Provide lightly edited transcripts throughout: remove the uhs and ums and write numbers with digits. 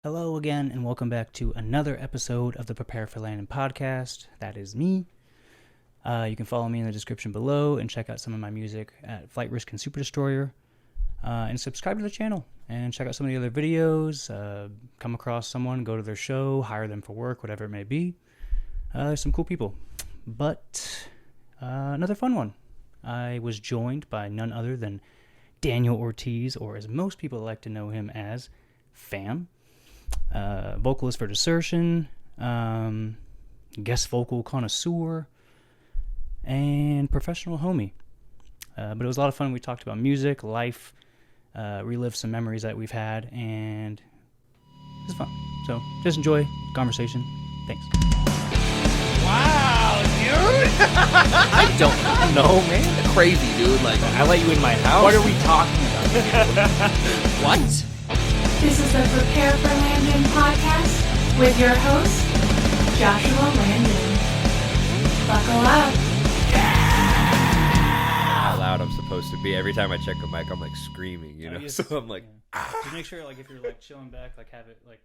Hello again, and welcome back to another episode of the Prepare for Landon podcast. That is me. You can follow me in the description below and check out some of my music at Flight Risk and Super Destroyer. And subscribe to the channel and check out some of the other videos. Come across someone, go to their show, hire them for work, whatever it may be. There's some cool people. But another fun one. I was joined by none other than Daniel Ortiz, or as most people like to know him as, Fam. Vocalist for Desertion, guest vocal connoisseur, and professional homie. But it was a lot of fun. We talked about music, life, relived some memories that we've had, and it was fun. So just enjoy the conversation. Thanks. Wow, dude! I don't know, man. Crazy, dude. Like, I let you in my house. What are we talking about? What? This is the Prepare for Landon podcast with your host, Joshua Landon. Buckle up. How loud I'm supposed to be. Every time I check a mic, I'm like screaming, you know? So I'm like, Just make sure, like, if you're like chilling back, like have it like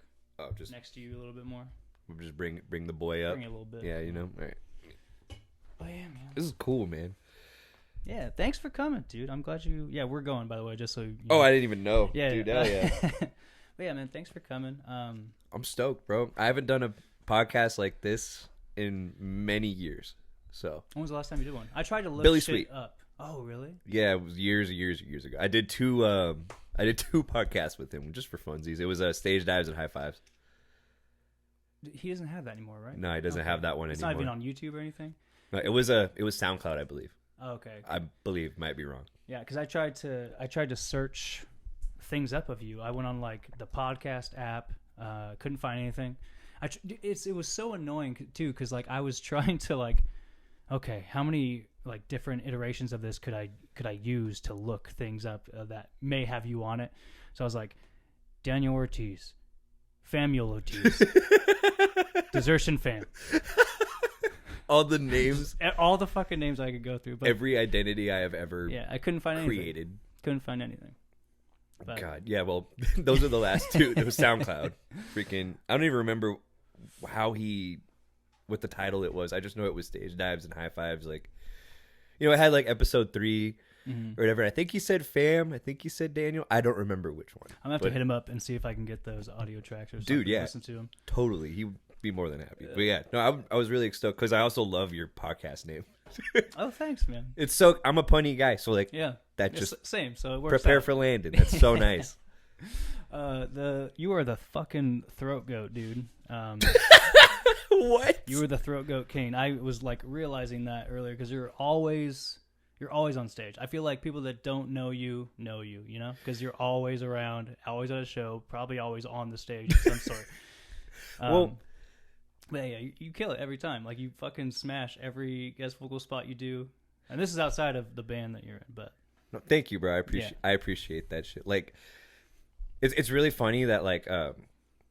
just next to you a little bit more. just bring the boy up. Bring it a little bit. Yeah, you know? All right. Oh yeah, man. This is cool, man. Yeah, thanks for coming, dude. I'm glad you. Yeah, we're going, by the way, just so. You Oh, know. I didn't even know. Yeah, Dude, yeah. hell yeah. But yeah, man, thanks for coming. I'm stoked, bro. I haven't done a podcast like this in many years. So, When was the last time you did one? I tried to look Billy shit Sweet. up. Oh, really? yeah, it was years ago. I did two podcasts with him just for funsies. It was Stage Dives and High Fives. He doesn't have that anymore, right? No, he doesn't have that one It's anymore. not even on YouTube or anything. No, it was SoundCloud, I believe. Oh, okay. I believe, might be wrong. Yeah, because I tried to search things up of you. I went on like the podcast app, couldn't find anything. It was so annoying too, because like I was trying to like, okay, how many like different iterations of this could I use to look things up that may have you on it? So I was like, Daniel Ortiz, Famuel Ortiz, Desertion Fam. All the names, All the fucking names I could go through, but every identity I have ever I couldn't find anything. created. Couldn't find anything. But, God, yeah. Well, those are the last two. It was SoundCloud. Freaking, I don't even remember what the title it was. I just know it was Stage Dives and High Fives. Like, you know, it had like episode 3 or whatever. I think he said Fam. I think he said Daniel. I don't remember which one. I'm gonna have to hit him up and see if I can get those audio tracks or something. Dude, yeah. Listen to them. Totally, he would be more than happy. But yeah, no, I was really stoked because I also love your podcast name. Oh, thanks, man. It's so I'm a punny guy, so like Yeah, that it's just same. So it works. prepare out. for Landon. That's so nice. You are the fucking throat goat, dude. What? You were the throat goat king. I was like realizing that earlier because you're always on stage. I feel like people that don't know you, you know, because you're always around, always at a show, probably always on the stage of some sort. Well, but yeah, you kill it every time. Like you fucking smash every guest vocal spot you do, and this is outside of the band that you're in. But no, thank you, bro. I appreciate that shit. Like, it's really funny that like,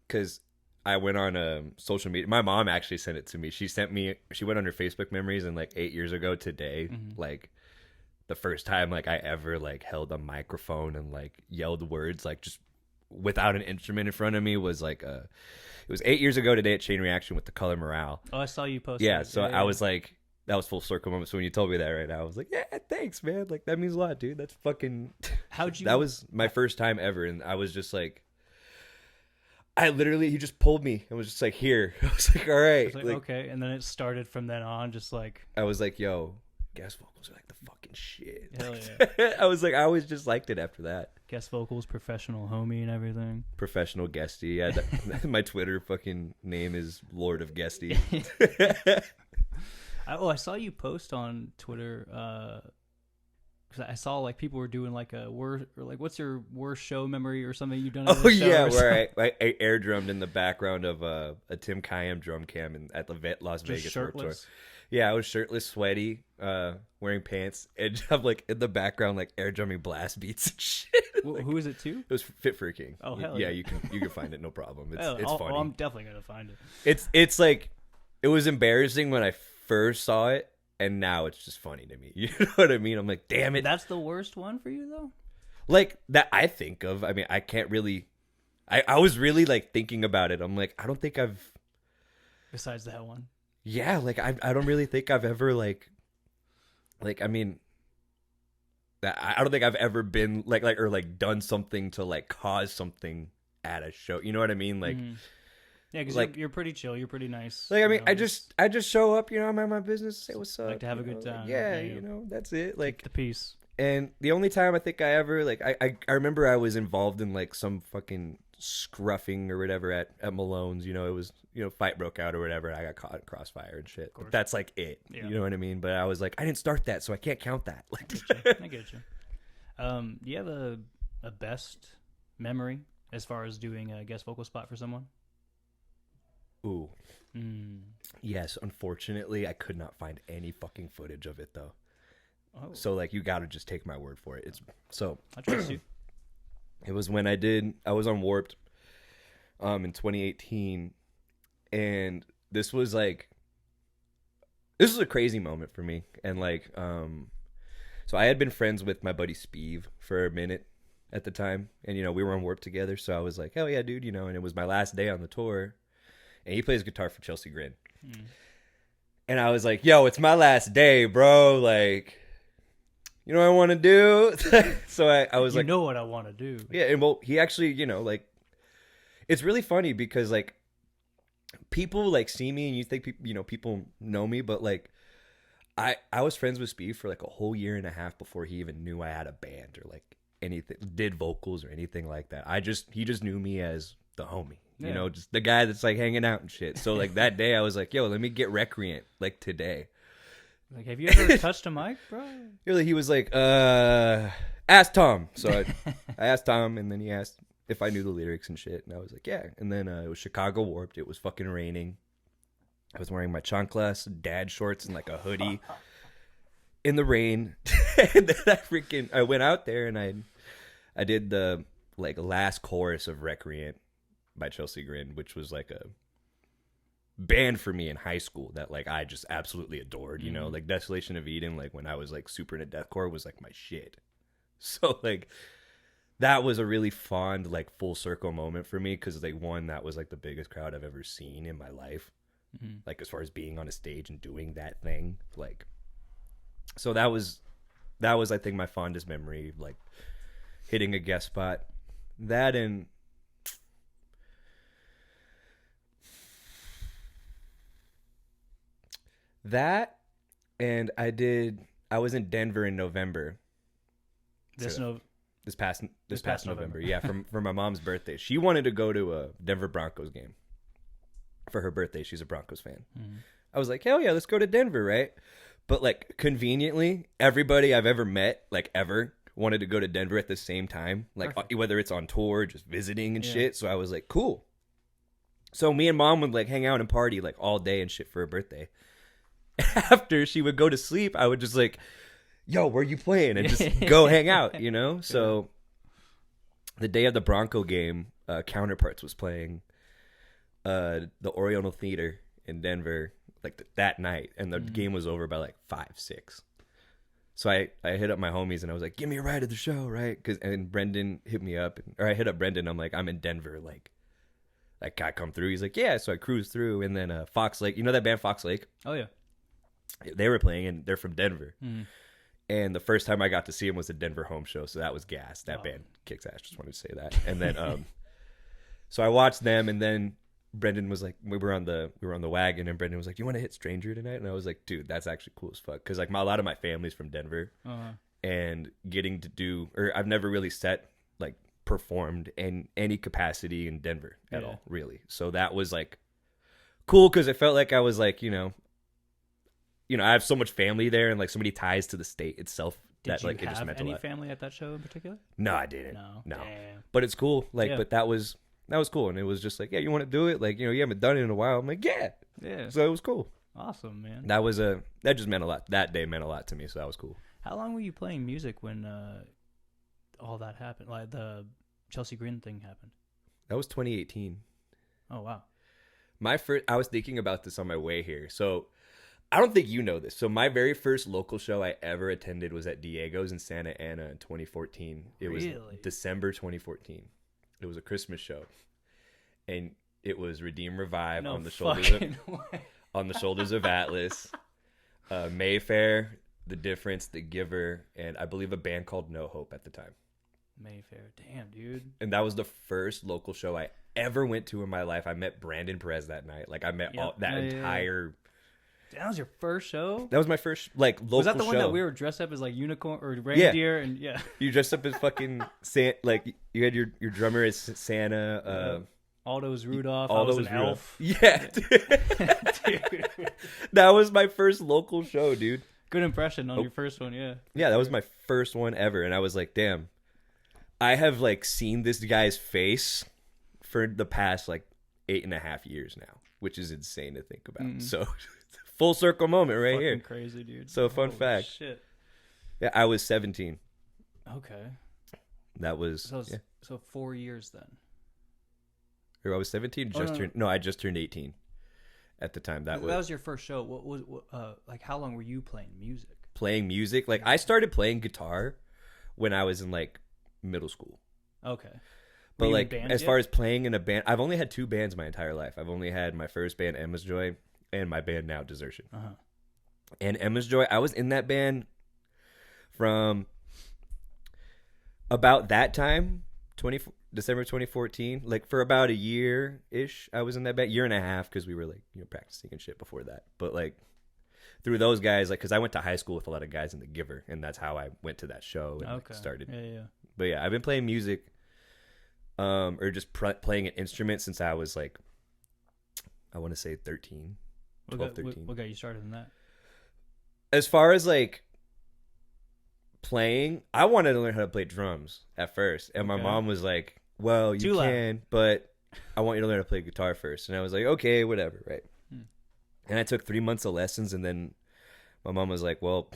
because I went on social media. My mom actually sent it to me. She went on her Facebook memories, and like 8 years ago today, like the first time like I ever like held a microphone and like yelled words like just without an instrument in front of me was like it was 8 years ago today at Chain Reaction with the Color Morale. oh, I saw you post. Yeah, that. so I was like, that was full circle moment. So when you told me that right now, I was like, yeah, thanks, man. Like that means a lot, dude. That's fucking. How'd you? That was my first time ever, and I was just like, he just pulled me and was just like, here. I was like, all right. I was like, okay, and then it started from then on, just like. I was like, yo, guest vocals are like the fucking shit. Hell yeah. I was like, I always just liked it after that. Guest vocals, professional homie, and everything. Professional guesty. Yeah, my Twitter fucking name is Lord of Guesty. I saw you post on Twitter. Cause I saw like people were doing like a worst, or like what's your worst show memory or something you've done. Oh yeah, where I air drummed in the background of a Tim Kayam drum cam at the Las Vegas shirtless. Tour. Yeah, I was shirtless, sweaty, wearing pants, and I'm like in the background, like air drumming blast beats and shit. Like, who is it to? it was Fit for a King. Oh hell yeah, yeah. you can find it, no problem. It's Hell, funny. I'm definitely gonna find it. It's like it was embarrassing when I first saw it, and now it's just funny to me. You know what I mean? I'm like, damn it. That's the worst one for you though. Like that I think of. I mean, I can't really I was really like thinking about it. I'm like, I don't think I've. Besides that one. Yeah, like I don't really think I've ever like I mean, I don't think I've ever been like or like done something to like cause something at a show. You know what I mean? Like, yeah, because like you're pretty chill. You're pretty nice. like I mean, you know, I just show up. You know, I'm at my business, say what's up. like to have a you good know, time. Like, yeah, Yeah. you know, that's it. Like the peace. And the only time I think I ever like I remember I was involved in like some fucking scruffing or whatever at Malone's, you know, it was, you know, fight broke out or whatever, and I got caught in crossfire and shit. But that's like it. Yeah. You know what I mean? But I was like, I didn't start that, so I can't count that. Like I get you. Do you have a best memory as far as doing a guest vocal spot for someone? Ooh. Yes, unfortunately I could not find any fucking footage of it though. Oh. So like you gotta just take my word for it. It's so I trust you. It was when I was on Warped in 2018, and this was a crazy moment for me. And like so I had been friends with my buddy Speeve for a minute at the time, and you know, we were on Warped together, so I was like, hell yeah, dude, you know, and it was my last day on the tour, and he plays guitar for Chelsea Grin. And I was like, yo, it's my last day, bro, like, you know what I want to do? So I was like, you know what I want to do. Yeah, and well, he actually, you know, like, it's really funny because, like, people, like, see me and you think, people know me, but, like, I was friends with Speed for, like, a whole year and a half before he even knew I had a band or, like, anything, did vocals or anything like that. He just knew me as the homie, you know, just the guy that's, like, hanging out and shit. So, like, that day I was like, yo, let me get Recreant, like, today. Like, have you ever touched a mic, bro? He was like, ask Tom. So I asked Tom, and then he asked if I knew the lyrics and shit. And I was like, yeah. And then it was Chicago Warped. It was fucking raining. I was wearing my chanclas, dad shorts, and like a hoodie in the rain. And then I went out there and I did the like last chorus of Recreant by Chelsea Grin, which was like a band for me in high school that like I just absolutely adored, you know, like Desolation of Eden, like when I was like super into deathcore was like my shit. So like that was a really fond like full circle moment for me because like one, that was like the biggest crowd I've ever seen in my life, like as far as being on a stage and doing that thing, like, so that was I think my fondest memory, like hitting a guest spot. That and I was in Denver in November. This past November. Yeah, for my mom's birthday. She wanted to go to a Denver Broncos game for her birthday. She's a Broncos fan. I was like, hell yeah, let's go to Denver, right? But like conveniently, everybody I've ever met, like ever, wanted to go to Denver at the same time. Like whether it's on tour, just visiting and shit. So I was like, cool. So me and mom would like hang out and party like all day and shit for her birthday. After she would go to sleep, I would just like, yo, where you playing? And just go hang out, you know? So the day of the Bronco game, Counterparts was playing the Oriental Theater in Denver like that night. And the game was over by like 5-6. So I hit up my homies and I was like, give me a ride to the show, right? And Brendan hit me up. Or I hit up Brendan. I'm like, I'm in Denver. Like I come through. He's like, yeah. So I cruised through. And then Fox Lake. You know that band Fox Lake? Oh, yeah. They were playing and they're from Denver. And the first time I got to see him was the Denver home show. So that was gas. That band kicks ass. Just wanted to say that. And then so I watched them, and then Brendan was like, we were on the wagon, and Brendan was like, you want to hit Stranger tonight? And I was like, dude, that's actually cool as fuck. Because like a lot of my family's from Denver, and getting to do, or I've never really performed in any capacity in Denver at all, really. So that was like cool because it felt like I was like, you know, I have so much family there and like so many ties to the state itself that like it just meant a lot. Did you have any family at that show in particular? No, I didn't. No. Damn. But it's cool. Like, but that was cool, and it was just like, yeah, you want to do it? Like, you know, you haven't done it in a while. I'm like, yeah. So it was cool. Awesome, man. That just meant a lot. That day meant a lot to me, so that was cool. How long were you playing music when all that happened? Like the Chelsea Grin thing happened? That was 2018. Oh wow. I was thinking about this on my way here. So I don't think you know this. So my very first local show I ever attended was at Diego's in Santa Ana in 2014. It was December 2014. It was a Christmas show, and it was Redeem Revive No on the shoulders fucking way. on the shoulders of Atlas, Mayfair, The Difference, The Giver, and I believe a band called No Hope at the time. Mayfair. Damn, dude. And that was the first local show I ever went to in my life. I met Brandon Perez that night. Like I met Yep. that Yeah, yeah, entire. That was your first show? That was my first like local show. Was that the one that we were dressed up as like unicorn or reindeer? And yeah. You dressed up as fucking like you had your drummer as Santa. Aldo's Rudolph. I Aldo was an elf. Yeah, Dude. that was my first local show, dude. Good impression on your first one, yeah. Yeah, that was my first one ever, and I was like, damn, I have like seen this guy's face for the past like 8.5 years now, which is insane to think about. So, full circle moment right Fucking here. crazy, dude. So, fun Holy fact. Shit. Yeah, I was 17. Okay. That was So 4 years then. Or I was 17. I just turned 18 at the time. That was your first show. What was like? How long were you playing music? playing music. Like I started playing guitar when I was in like middle school. Okay. But Were you in like bands as yet? far as playing in a band, I've only had 2 bands my entire life. I've only had my first band, Emma's Joy, and my band now, Desertion. And Emma's Joy, I was in that band from about that time, December 2014, like for about a year ish. I was in that band, 1.5 years, because we were like practicing and shit before that. But like through those guys, like because I went to high school with a lot of guys in the Giver, and that's how I went to that show and like, started. Yeah. But yeah, I've been playing music, or just playing an instrument since I was like, I want to say 13, 13. What got you started in that? As far as like playing, I wanted to learn how to play drums at first, and my mom was like, well, you can, but I want you to learn how to play guitar first. And I was like, okay, whatever, right? And I took 3 months of lessons, and then my mom was like, well,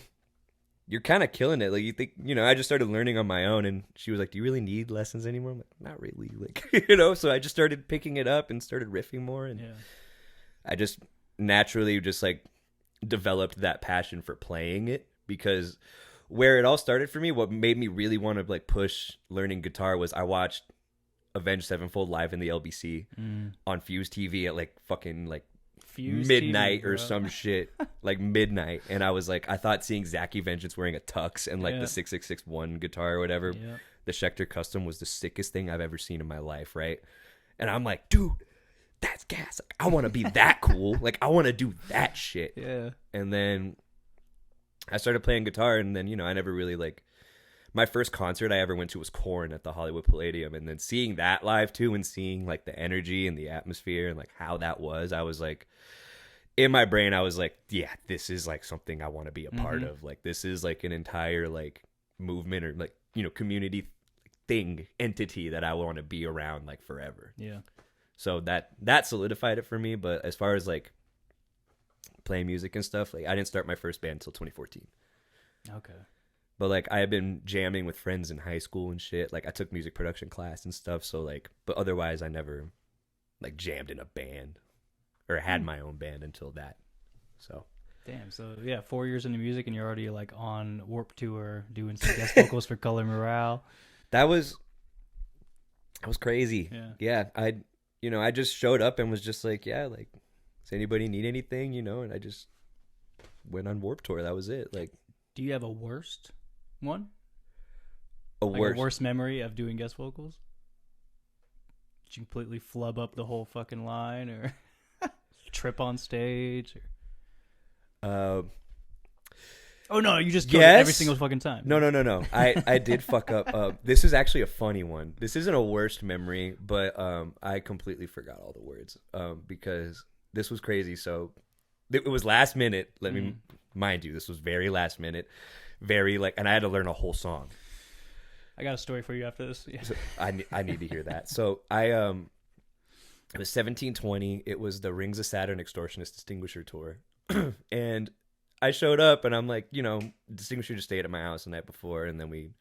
you're kind of killing it. Like, you think, I just started learning on my own, and she was like, do you really need lessons anymore? I'm like, not really. Like, so I just started picking it up and started riffing more, and I just naturally just like developed that passion for playing it, because where it all started for me, what made me really want to like push learning guitar was I watched Avenged Sevenfold live in the LBC on Fuse TV at like fucking like Fuse midnight TV, or some shit, like midnight. And I was like, I thought seeing Zachy Vengeance wearing a tux and like the 6661 guitar or whatever, the Schecter Custom, was the sickest thing I've ever seen in my life, right? And I'm like, dude, that's gas. Like, I want to be that cool. Like, I want to do that shit. Yeah. And then I started playing guitar, and then, I never really like, my first concert I ever went to was Korn at the Hollywood Palladium. And then seeing that live too, and seeing like the energy and the atmosphere and like how that was, I was like, in my brain, I was like, yeah, this is like something I want to be a part of. Like, this is like an entire like movement or like, community thing, entity that I want to be around like forever. Yeah. So that solidified it for me. But as far as like playing music and stuff, like I didn't start my first band until 2014. Okay. But like I had been jamming with friends in high school and shit. Like I took music production class and stuff. So like, but otherwise I never like jammed in a band or had my own band until that. So. Damn. So yeah, 4 years into music, and you're already like on Warped Tour doing some guest vocals for Color Morale. That was crazy. Yeah. I just showed up and was just like, yeah, like, does anybody need anything, and I just went on Warped Tour. That was it. Like, Do you have a worst one? A Like worst. a worst memory of doing guest vocals? Did you completely flub up the whole fucking line, or trip on stage? Or... Oh no, you just killed it every single fucking time. No. I did fuck up. This is actually a funny one. This isn't a worst memory, but I completely forgot all the words because this was crazy. So it was last minute. Let me mind you, this was very last minute, and I had to learn a whole song. I got a story for you after this. Yeah. So I need to hear that. So it was 1720. It was the Rings of Saturn Extortionist Distinguisher Tour, and I showed up, and I'm like, Distinguisher just stayed at my house the night before, and then we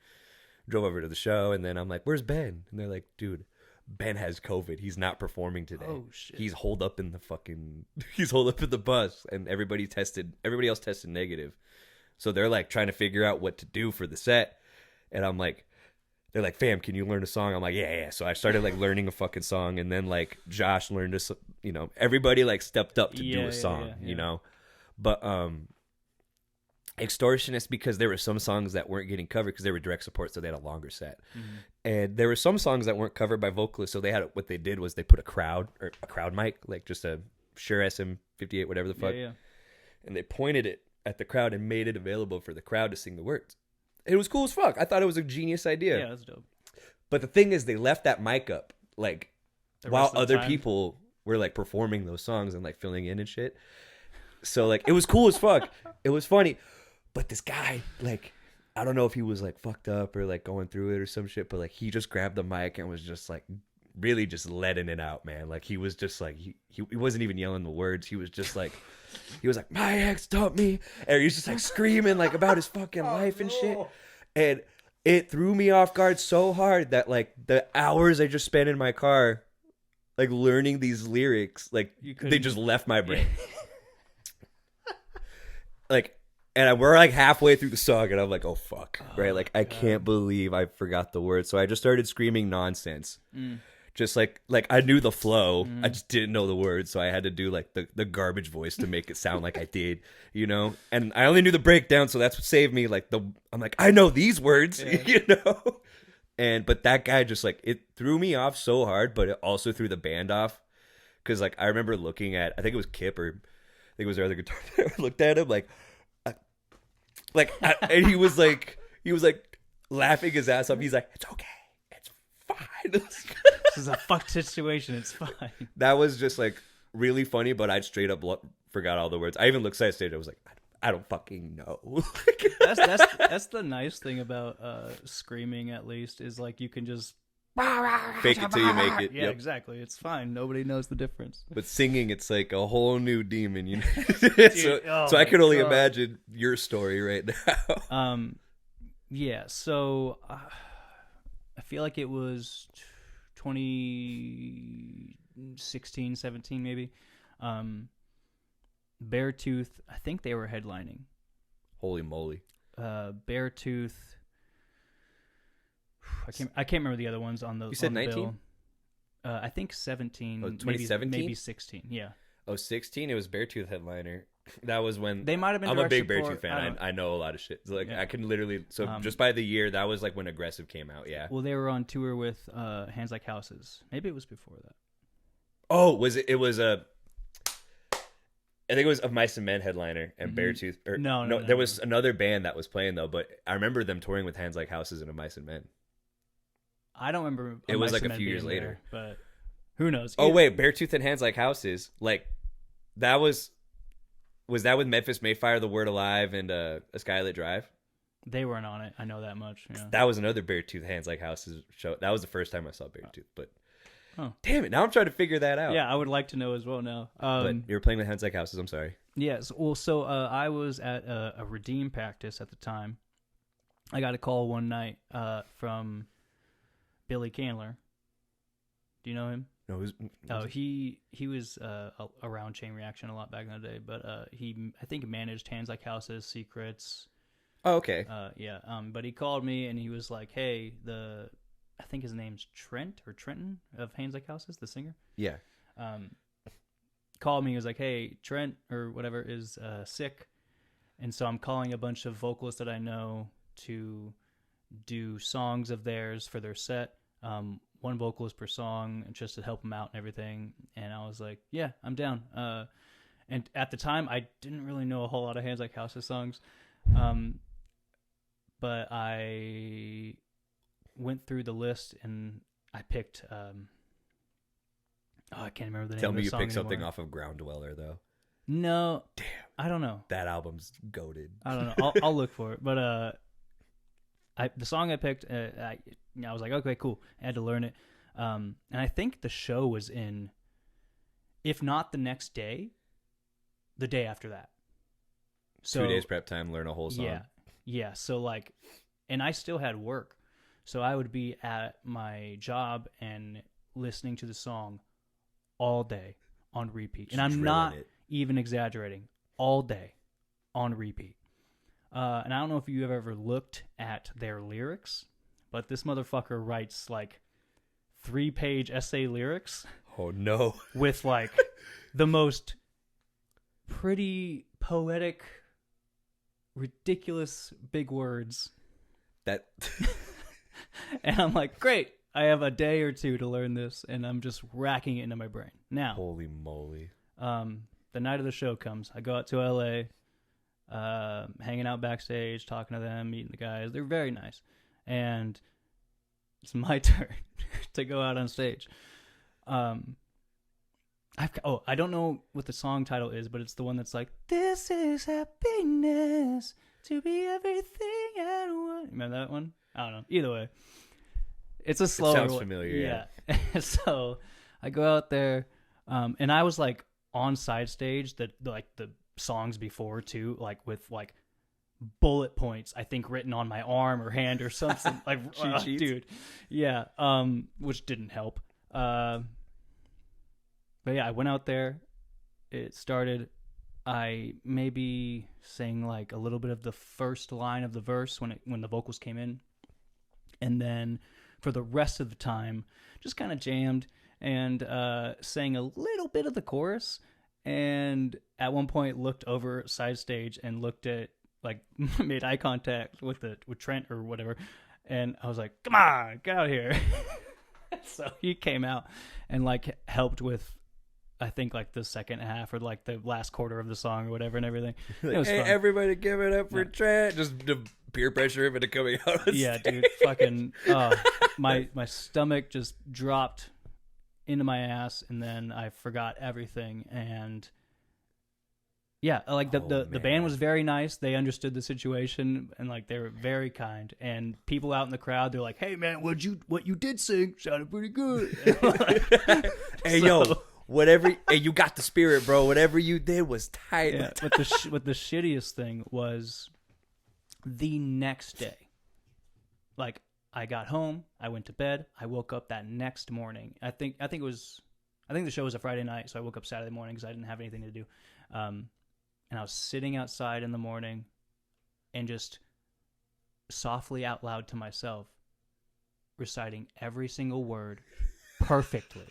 drove over to the show, and then I'm like, where's Ben? And they're like, dude, Ben has COVID. He's not performing today. Oh, shit. He's holed up in the bus, and everybody else tested negative. So they're like trying to figure out what to do for the set. And I'm like, they're like, fam, can you learn a song? I'm like, yeah. So I started like learning a fucking song, and then like Josh learned everybody like stepped up to do a song, you know. But Extortionist, because there were some songs that weren't getting covered because they were direct support, so they had a longer set. And there were some songs that weren't covered by vocalists, so what they did was they put a crowd mic, like just a Shure SM58, whatever the fuck, and they pointed it at the crowd and made it available for the crowd to sing the words. It was cool as fuck. I thought it was a genius idea. Yeah, that's dope. But the thing is, they left that mic up like while other people were like performing those songs and like filling in and shit. So like it was cool as fuck. It was funny. But this guy, like, I don't know if he was like fucked up or like going through it or some shit, but like he just grabbed the mic and was just like really just letting it out, man. Like he was just like he wasn't even yelling the words. He was just like my ex dumped me, and he's just like screaming like about his fucking life and shit. And it threw me off guard so hard that like the hours I just spent in my car like learning these lyrics, like they just left my brain. Like, and we're like halfway through the song, and I'm like, oh fuck, right? Like I can't believe I forgot the words. So I just started screaming nonsense. Just like I knew the flow, I just didn't know the words, so I had to do like the garbage voice to make it sound like I did, you know. And I only knew the breakdown, so that's what saved me. Like I'm like, I know these words, you know. But that guy just like, it threw me off so hard, but it also threw the band off, because like I remember looking at, I think it was Kip, or I think it was their other guitar player. I looked at him and he was like laughing his ass off. He's like, it's okay, it's fine. This is a fucked situation. It's fine. That was just like really funny, but I straight up forgot all the words. I even looked side stage. I was like, I don't fucking know. that's the nice thing about screaming, at least, is like you can just fake it till you make it. Yeah, yep. Exactly. It's fine. Nobody knows the difference. But singing, it's like a whole new demon, you know. Dude, so I could only imagine your story right now. Yeah. So I feel like it was 2016, 17 maybe. Beartooth, I think they were headlining. Holy moly. Beartooth. I can't remember the other ones on the. You said 19? I think 17. Oh, 2017? Maybe 16. Yeah. Oh, 16. It was Beartooth headliner. That was when they might have been. I'm a big support. Beartooth fan. I know a lot of shit. So like I can literally. So just by the year, that was like when Aggressive came out. Yeah. Well, they were on tour with Hands Like Houses. Maybe it was before that. Oh, was it? It was a. I think it was Of Mice and Men headliner and Beartooth. No. There was another band that was playing though, but I remember them touring with Hands Like Houses and Of Mice and Men. I don't remember. It was like a few years later, but who knows? Oh wait, Beartooth and Hands Like Houses, like that was that with Memphis Mayfire, The Word Alive, and A Skylit Drive? They weren't on it. I know that much. Yeah. That was another Beartooth Hands Like Houses show. That was the first time I saw Beartooth, but damn it, now I'm trying to figure that out. Yeah, I would like to know as well now. But you were playing with Hands Like Houses. I'm sorry. Yes. Well, so I was at a Redeem practice at the time. I got a call one night from Billy Candler. Do you know him? No. He was around Chain Reaction a lot back in the day, but I think managed Hands Like Houses, Secrets. Oh, okay. Yeah. But he called me and he was like, "Hey, I think his name's Trenton of Hands Like Houses, the singer." Yeah. Called me. He was like, "Hey, Trent or whatever is sick," and so I'm calling a bunch of vocalists that I know to do songs of theirs for their set. One vocalist per song, just to help them out and everything. And I was like, "Yeah, I'm down." And at the time, I didn't really know a whole lot of Hands Like Houses songs, but I went through the list and I picked. I can't remember the name. Tell of me the you song picked something anymore. off of Ground Dweller though. No, damn, I don't know. That album's goated. I don't know. I'll look for it. But the song I picked, I was like, okay, cool. I had to learn it, and I think the show was in, if not the next day, the day after that. So 2 days prep time, learn a whole song. Yeah. So like, and I still had work, so I would be at my job and listening to the song all day on repeat. And I'm not even exaggerating. All day on repeat. And I don't know if you have ever looked at their lyrics, but this motherfucker writes like 3-page essay lyrics Oh no. with like the most pretty poetic, ridiculous big words. That And I'm like, great, I have a day or two to learn this, and I'm just racking it into my brain. Now, holy moly. the night of the show comes. I go out to LA, hanging out backstage, talking to them, meeting the guys. They're very nice. And it's my turn to go out on stage. I don't know what the song title is, but it's the one that's like, "This is happiness, to be everything and one." Remember that one? I don't know. Either way, it's a slower sounds one. familiar, Yeah. So I go out there, and I was like on side stage that like the songs before too, like with like bullet points, I think written on my arm or hand or something. Like, Cheat sheets? dude, yeah. Which didn't help. But yeah, I went out there. It started. I maybe sang like a little bit of the first line of the verse when the vocals came in, and then for the rest of the time, just kind of jammed and sang a little bit of the chorus. And at one point, looked over side stage and looked at like made eye contact with Trent or whatever, and I was like, "Come on, get out here!" So he came out and like helped with, I think, like the second half or like the last quarter of the song or whatever and everything. Like, it was hey, fun. everybody give it up for Trent. Just the peer pressure him into coming out on Yeah, stage. dude, fucking, my stomach just dropped into my ass, and then I forgot everything. And yeah, like the man. band was very nice. They understood the situation, and like they were very kind. And people out in the crowd, they're like, "Hey man, what you did sing sounded pretty good." And I'm like, Hey, so- yo, whatever. Hey, you got the spirit, bro. Whatever you did was tight. Yeah, but the shittiest thing was the next day. Like, I got home, I went to bed, I woke up that next morning. I think the show was a Friday night, so I woke up Saturday morning because I didn't have anything to do. And I was sitting outside in the morning and just softly out loud to myself reciting every single word perfectly.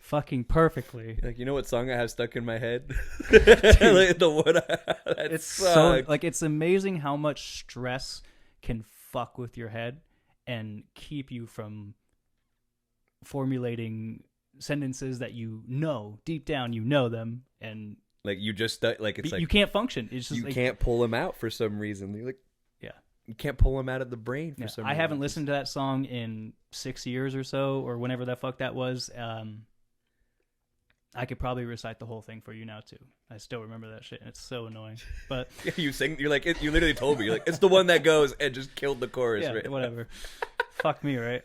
Fucking perfectly. Like, you know what song I have stuck in my head? Like, the one that It's sucked. so like, it's amazing how much stress can fuck with your head and keep you from formulating sentences that you know deep down, you know them, and Like, you just stuck. Like, it's like you can't function. It's just you like, can't pull them out for some reason. You're like, yeah. you can't pull them out of the brain for Yeah, some I reason. haven't listened to that song in 6 years or so, or whenever the fuck that was. I could probably recite the whole thing for you now too. I still remember that shit, and it's so annoying. But Yeah, you sing. You're like, you literally told me. You're like, it's the one that goes and just killed the chorus. yeah, right? whatever. Fuck me, right?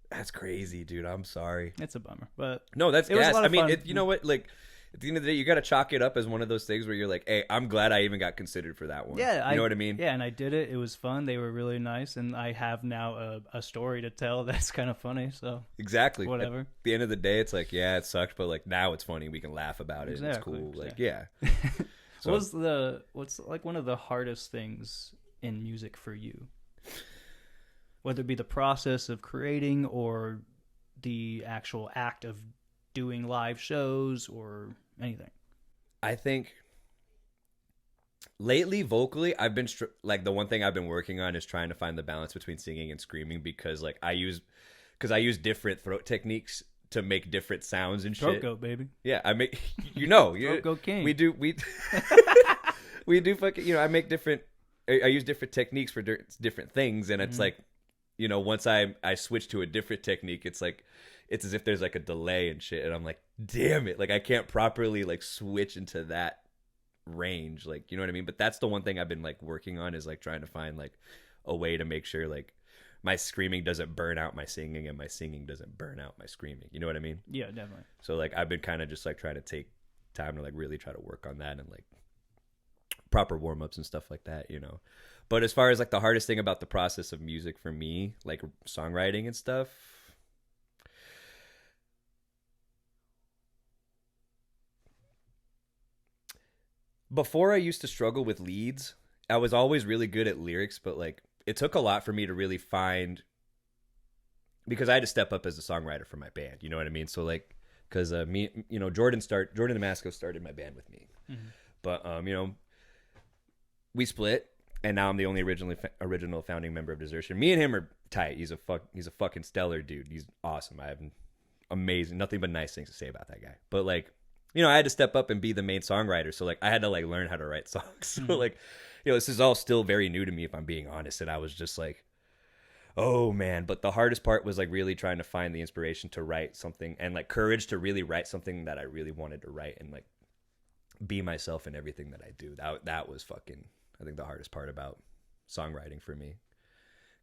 That's crazy, dude. I'm sorry. It's a bummer, but No, that's It was a gas. lot I of mean, fun. you know what? Like, at the end of the day, you got to chalk it up as one of those things where you're like, hey, I'm glad I even got considered for that one. yeah, You know what I mean? Yeah, and I did it. It was fun. They were really nice, and I have now a story to tell that's kind of funny. So Exactly. Whatever. At the end of the day, it's like, yeah, it sucked, but like now it's funny. We can laugh about it. And it's Exactly, cool. Like, exactly. yeah. So- what's like one of the hardest things in music for you? Whether it be the process of creating or the actual act of doing live shows or anything. I think lately, vocally, I've been like the one thing I've been working on is trying to find the balance between singing and screaming because like I use different throat techniques to make different sounds and Throat shit. goat, baby. Yeah, I make Throat goat king. We do fucking I make different. I use different techniques for different things, and it's like, once I switch to a different technique, it's like it's as if there's like a delay and shit, and I'm like, damn it, like I can't properly like switch into that range, like, you know what I mean? But that's the one thing I've been like working on is like trying to find like a way to make sure like my screaming doesn't burn out my singing and my singing doesn't burn out my screaming. You know what I mean? Yeah, definitely. So like I've been kind of just like trying to take time to like really try to work on that and like proper warm-ups and stuff like that, But as far as like the hardest thing about the process of music for me, like songwriting and stuff, before I used to struggle with leads. I was always really good at lyrics, but like it took a lot for me to really find, because I had to step up as a songwriter for my band. You know what I mean? So like, because me, you know, Jordan Damasco started my band with me, but you know, we split, and now I'm the only original founding member of Desertion. Me and him are tight. He's a fucking stellar dude. He's awesome. I have amazing, nothing but nice things to say about that guy. But like, you know, I had to step up and be the main songwriter. So like, I had to like learn how to write songs. So like, you know, this is all still very new to me, if I'm being honest. And I was just like, oh man. But the hardest part was like really trying to find the inspiration to write something, and like courage to really write something that I really wanted to write, and like be myself in everything that I do. That was fucking, I think, the hardest part about songwriting for me.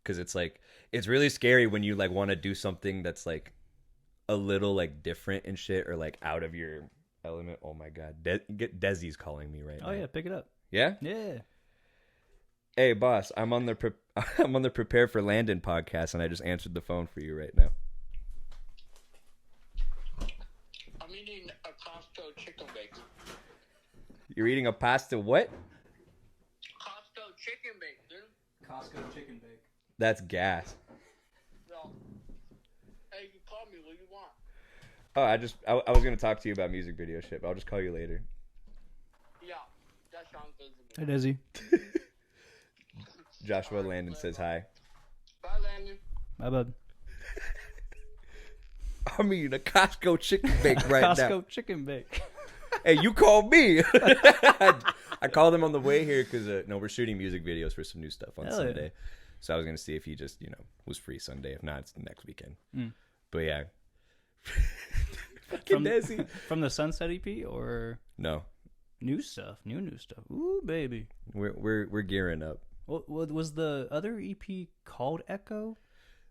Cause it's like, it's really scary when you like want to do something that's like a little like different and shit, or like out of your element. Oh my God. Desi's calling me right now. Oh yeah. Pick it up. Yeah? Yeah. Hey boss, I'm on the Prepare for Landon podcast, and I just answered the phone for you right now. I'm eating a Costco chicken bake. You're eating a pasta what? Costco chicken bake, dude. Costco chicken bake. That's gas. No. Hey, you call me. What do you want? Oh, I was gonna talk to you about music video shit, but I'll just call you later. Yeah, that sounds good to Hey, me. Desi. Joshua Landon says hi. Bye, Landon. Bye, bud. I'm eating a Costco chicken bake right Costco now. chicken bake. Hey, you called me. I called him on the way here because no, we're shooting music videos for some new stuff on Hell Sunday. yeah. So I was gonna see if he just, you know, was free Sunday. If not, it's the next weekend. Mm. But yeah. Fucking From, Desi. from the Sunset EP or No, new stuff? New stuff. Ooh, baby. we're gearing up. What was the other EP called? Echo?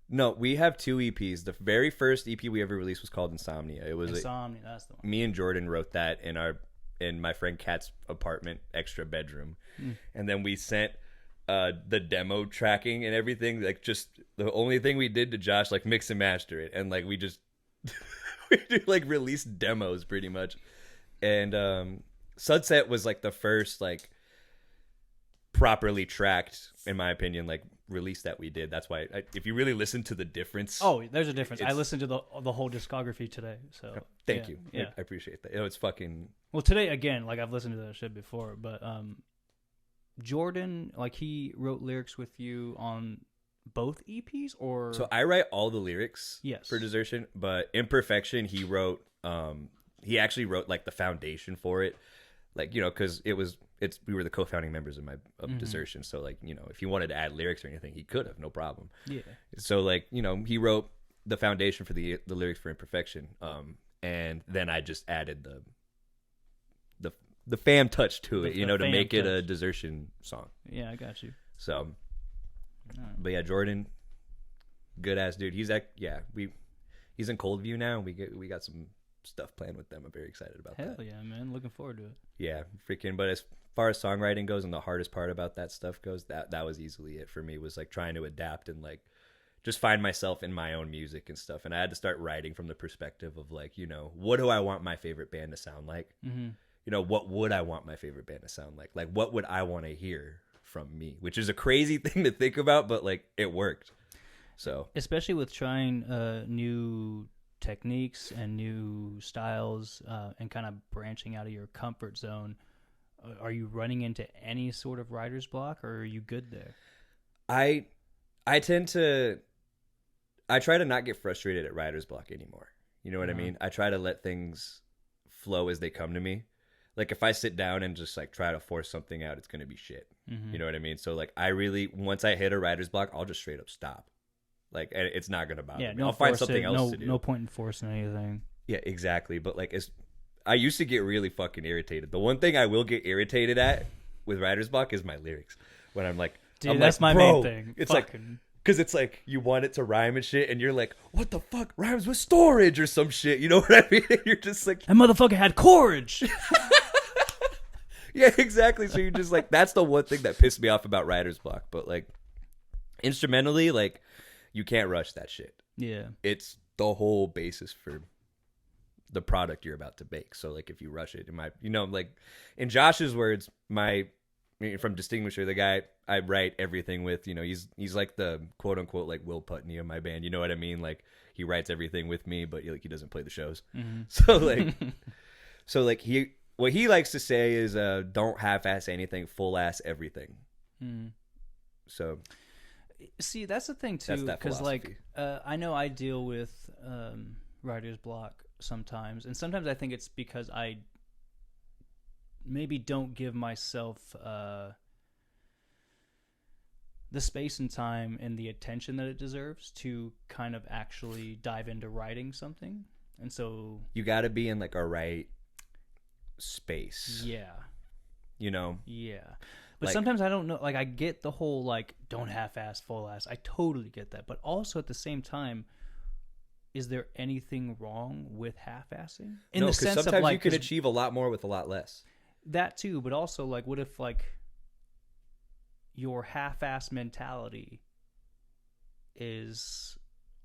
No, we have two EPs. The very first EP we ever released was called Insomnia. It was Insomnia. That's the one. me and Jordan wrote that in my friend Kat's apartment extra bedroom, and then we sent the demo tracking and everything. Like, just the only thing we did to Josh, like, mix and master it, and like we just we do like release demos pretty much. And Sunset was like the first like properly tracked, in my opinion, like release that we did. That's why if you really listen to the difference. Oh, there's a difference. I It's- listened to the whole discography today. So Thank yeah, you. Yeah. I appreciate that. You know, it's fucking. Well, today again, like I've listened to that shit before, but Jordan, like he wrote lyrics with you on both EPs, or So I write all the lyrics Yes. for Desertion, but Imperfection he wrote. He actually wrote like the foundation for it, like, you know, because we were the co-founding members of Desertion. So like, you know, if he wanted to add lyrics or anything, he could have, no problem. yeah, So like, you know, he wrote the foundation for the lyrics for Imperfection, and then I just added the fam touch to it, you know, to fam make it a touch. Desertion song. yeah, I got you. So, Alright. but yeah, Jordan, good ass dude. He's he's in Coldview now. We got some stuff planned with them. I'm very excited about Hell that. yeah, man! Looking forward to it. Yeah, freaking. But as far as songwriting goes, and the hardest part about that stuff goes, that was easily it for me. Was like trying to adapt and like just find myself in my own music and stuff. And I had to start writing from the perspective of like, you know, what do I want my favorite band to sound like? Mm-hmm. You know, what would I want my favorite band to sound like? Like, what would I want to hear from me? Which is a crazy thing to think about, but like it worked. So Especially with trying new techniques and new styles, and kind of branching out of your comfort zone. Are you running into any sort of writer's block, or are you good there? I try to not get frustrated at writer's block anymore. You know what I mean? I try to let things flow as they come to me. Like if I sit down and just like try to force something out, it's going to be shit. You know what I mean? So like once I hit a writer's block, I'll just straight up stop. Like, and it's not going to bother me. No, I'll find something else to do. No point in forcing anything. Yeah, exactly. But like, I used to get really fucking irritated. The one thing I will get irritated at with writer's block is my lyrics. When I'm like, Dude, that's my main thing. It's Fucking- like, because it's like you want it to rhyme and shit, and you're like, what the fuck rhymes with storage or some shit? You know what I mean? You're just like, that motherfucker had courage. yeah, exactly. So you're just like, that's the one thing that pissed me off about writer's block. But like, instrumentally, like, you can't rush that shit. Yeah. It's the whole basis for the product you're about to bake. So like, if you rush it, like in Josh's words, my from Distinguisher, the guy I write everything with, you know, he's like the quote unquote like Will Putney of my band. You know what I mean? Like he writes everything with me, but like he doesn't play the shows. So like what he likes to say is don't half-ass anything, full-ass everything. So see, that's the thing too, because like I know I deal with writer's block sometimes, and sometimes I think it's because I maybe don't give myself the space and time and the attention that it deserves to kind of actually dive into writing something. And so you got to be in like a right space. Yeah. You know? Yeah. But like, sometimes I don't know. Like I get the whole like don't half-ass, full-ass. I totally get that. But also at the same time, is there anything wrong with half-assing? In the sense sometimes of like, you can achieve a lot more with a lot less. That too, but also like what if like your half-ass mentality is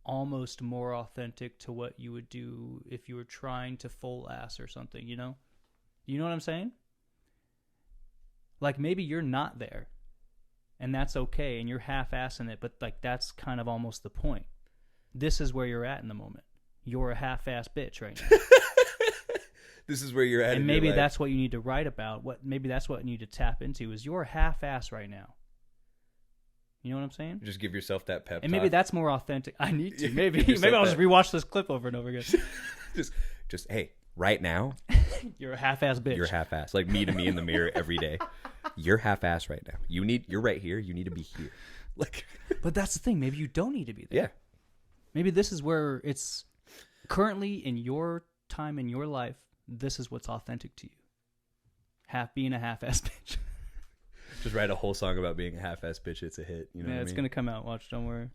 almost more authentic to what you would do if you were trying to full-ass or something, you know? You know what I'm saying? Like maybe you're not there and that's okay and you're half-assing it, but like that's kind of almost the point. This is where you're at in the moment. You're a half-ass bitch right now. This is where you're at. And maybe that's what you need to write about. Maybe that's what you need to tap into is you're half-ass right now. You know what I'm saying? Just give yourself that pep talk. And maybe that's more authentic. I need to. Maybe I'll just rewatch this clip over and over again. just hey, right now, you're a half-ass bitch. You're half-ass. Like me to me in the mirror every day. You're half-ass right now. You're right here. You need to be here. Like, but that's the thing. Maybe you don't need to be there. Yeah. Maybe this is where it's currently in your time in your life. This is what's authentic to you. Being a half-ass bitch. Just write a whole song about being a half-ass bitch. It's a hit. You know what I mean? Gonna come out. Watch, don't worry.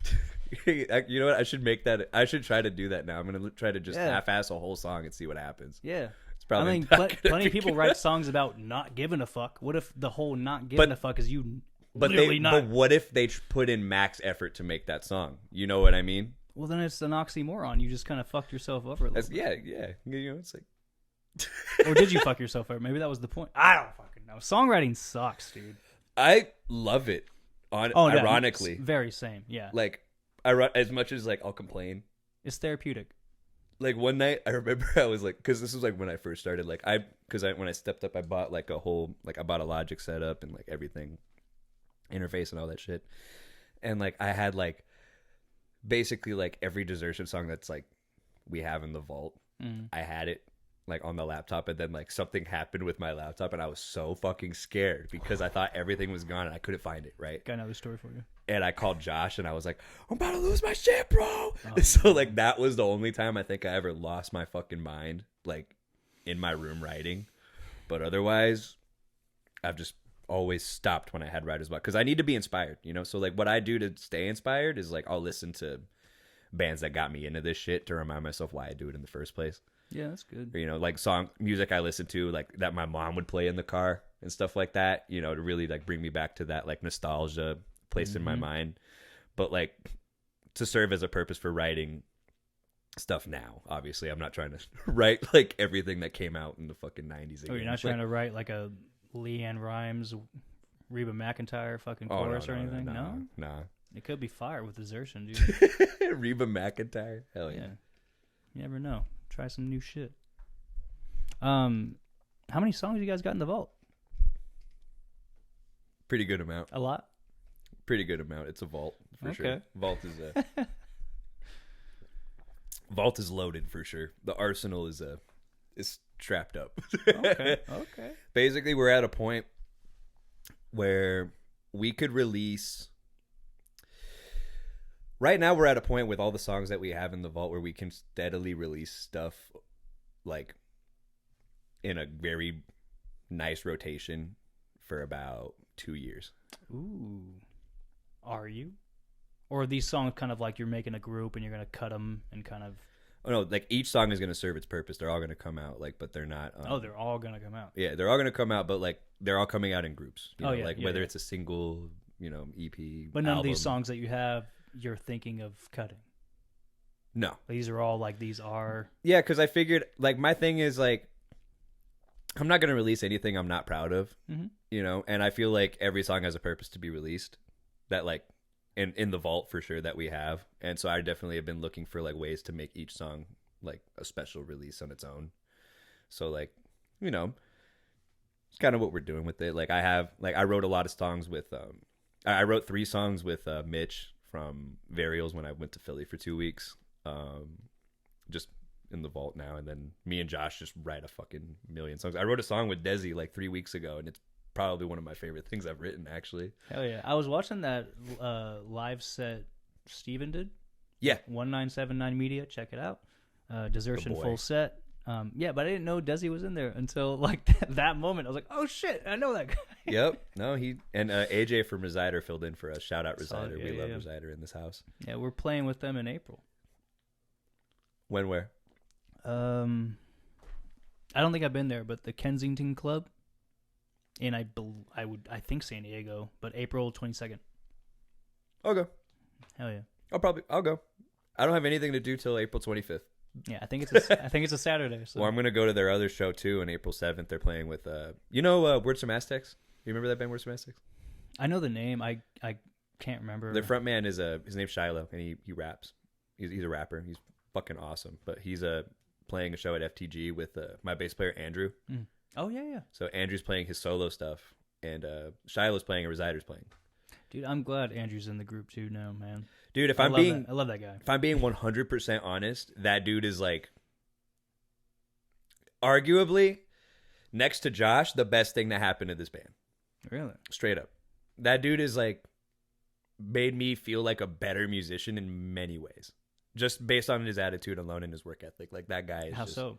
You know what? I should make that. I should try to do that now. I'm gonna try to just half-ass a whole song and see what happens. Yeah, it's probably. I mean, plenty of people write songs about not giving a fuck. What if the whole not giving a fuck is you? But what if they put in max effort to make that song? You know what I mean? Well, then it's an oxymoron. You just kind of fucked yourself over. Yeah. You know, it's like. Or did you fuck yourself over? Maybe that was the point. I don't fucking know. Songwriting sucks, dude. I love it. Ironically, very same. Yeah. Like as much as like I'll complain, it's therapeutic. Like one night, I remember I was like, because this was like when I first started. Like when I stepped up, I bought like I bought a Logic setup and like everything, interface and all that shit, and like I had like basically like every Desertion song that's like we have in the vault. I had it like on the laptop, and then like something happened with my laptop and I was so fucking scared because I thought everything was gone and I couldn't find it, right? Got another story for you. And I called Josh and I was like, I'm about to lose my shit, bro. So like that was the only time I think I ever lost my fucking mind, like in my room writing. But otherwise, I've just always stopped when I had writer's block because I need to be inspired, you know? So like what I do to stay inspired is like I'll listen to bands that got me into this shit to remind myself why I do it in the first place. Yeah, that's good. Or, you know, like music I listen to, like that my mom would play in the car and stuff like that, you know, to really like bring me back to that like nostalgia place in my mind. But like to serve as a purpose for writing stuff now. Obviously, I'm not trying to write like everything that came out in the fucking 90s again. Oh, you're not trying to write like a Leanne Rimes, Reba McEntire fucking chorus or anything? No? It could be fire with Desertion, dude. Reba McEntire? Hell yeah. You never know. Try some new shit. How many songs you guys got in the vault? Pretty good amount. A lot? Pretty good amount. It's a vault for sure. Vault is loaded for sure. The arsenal is strapped up. Okay. Basically, we're at a point where we could release. Right now, we're at a point with all the songs that we have in the vault where we can steadily release stuff like in a very nice rotation for about 2 years. Ooh. Are you? Or are these songs kind of like you're making a group and you're going to cut them and kind of... Oh, no, like each song is going to serve its purpose. They're all going to come out, like, but they're not... they're all going to come out. Yeah, they're all going to come out, but like they're all coming out in groups. You know, yeah. Like whether it's a single, you know, EP, but none album. of these songs that you have, you're thinking of cutting. No. These are all like, these are... Yeah, because I figured, like, my thing is, like, I'm not gonna release anything I'm not proud of, Mm-hmm. you know. And I feel like every song has a purpose to be released. That like in the vault for sure that we have, and so I definitely have been looking for like ways to make each song like a special release on its own. So like, you know, it's kind of what we're doing with it. Like I wrote a lot of songs with I wrote 3 songs with Mitch from Varials when I went to Philly for 2 weeks. Just in the vault now, and then me and Josh just write a fucking million songs. I wrote a song with Desi like 3 weeks ago, and it's probably one of my favorite things I've written, actually. Hell yeah. I was watching that live set Steven did. Yeah. 1979 Media. Check it out. Desertion boy. full set. Yeah, but I didn't know Desi was in there until like that moment. I was like, oh shit, I know that guy. Yep. No, he and AJ from Resider filled in for us. Shout out Solid. Resider. Yeah, We love yeah. Resider in this house. Yeah, we're playing with them in April. When, where? I don't think I've been there, but the Kensington Club. And I think San Diego, but April 22nd. I'll go. Hell yeah. I'll go. I don't have anything to do till April 25th. Yeah, I think it's a Saturday. So. Well, I'm gonna go to their other show too on April 7th. They're playing with Words from Aztecs. You remember that band, Words from Aztecs? I know the name. I can't remember. Their front man is his name's Shiloh, and he raps. He's a rapper. He's fucking awesome. But he's playing a show at FTG with my bass player Andrew. Mm. Oh yeah. So Andrew's playing his solo stuff, and Shiloh's playing, and Resider's playing. Dude, I'm glad Andrew's in the group too now, man. Dude, I love that guy. If I'm being 100% honest, that dude is like, arguably, next to Josh, the best thing that happened to this band. Really? Straight up. That dude is like, made me feel like a better musician in many ways. Just based on his attitude alone and his work ethic. Like, that guy is How so?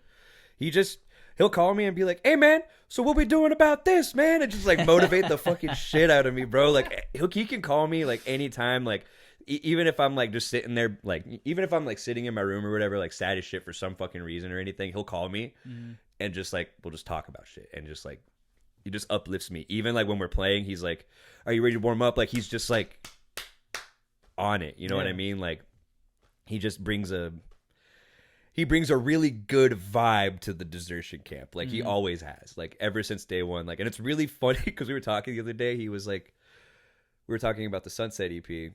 He'll call me and be like, hey man, so what we doing about this, man? And just like motivate the fucking shit out of me, bro. Like he can call me like anytime, like even if I'm like just sitting there, like even if I'm like sitting in my room or whatever, like sad as shit for some fucking reason or anything, he'll call me and just like, we'll just talk about shit and just like, he just uplifts me. Even like when we're playing, he's like, are you ready to warm up? Like he's just like on it. You know what I mean? Like he just brings a really good vibe to the Desertion camp. Like he always has, like ever since day one. Like, and it's really funny because we were talking the other day. He was like, we were talking about the Sunset EP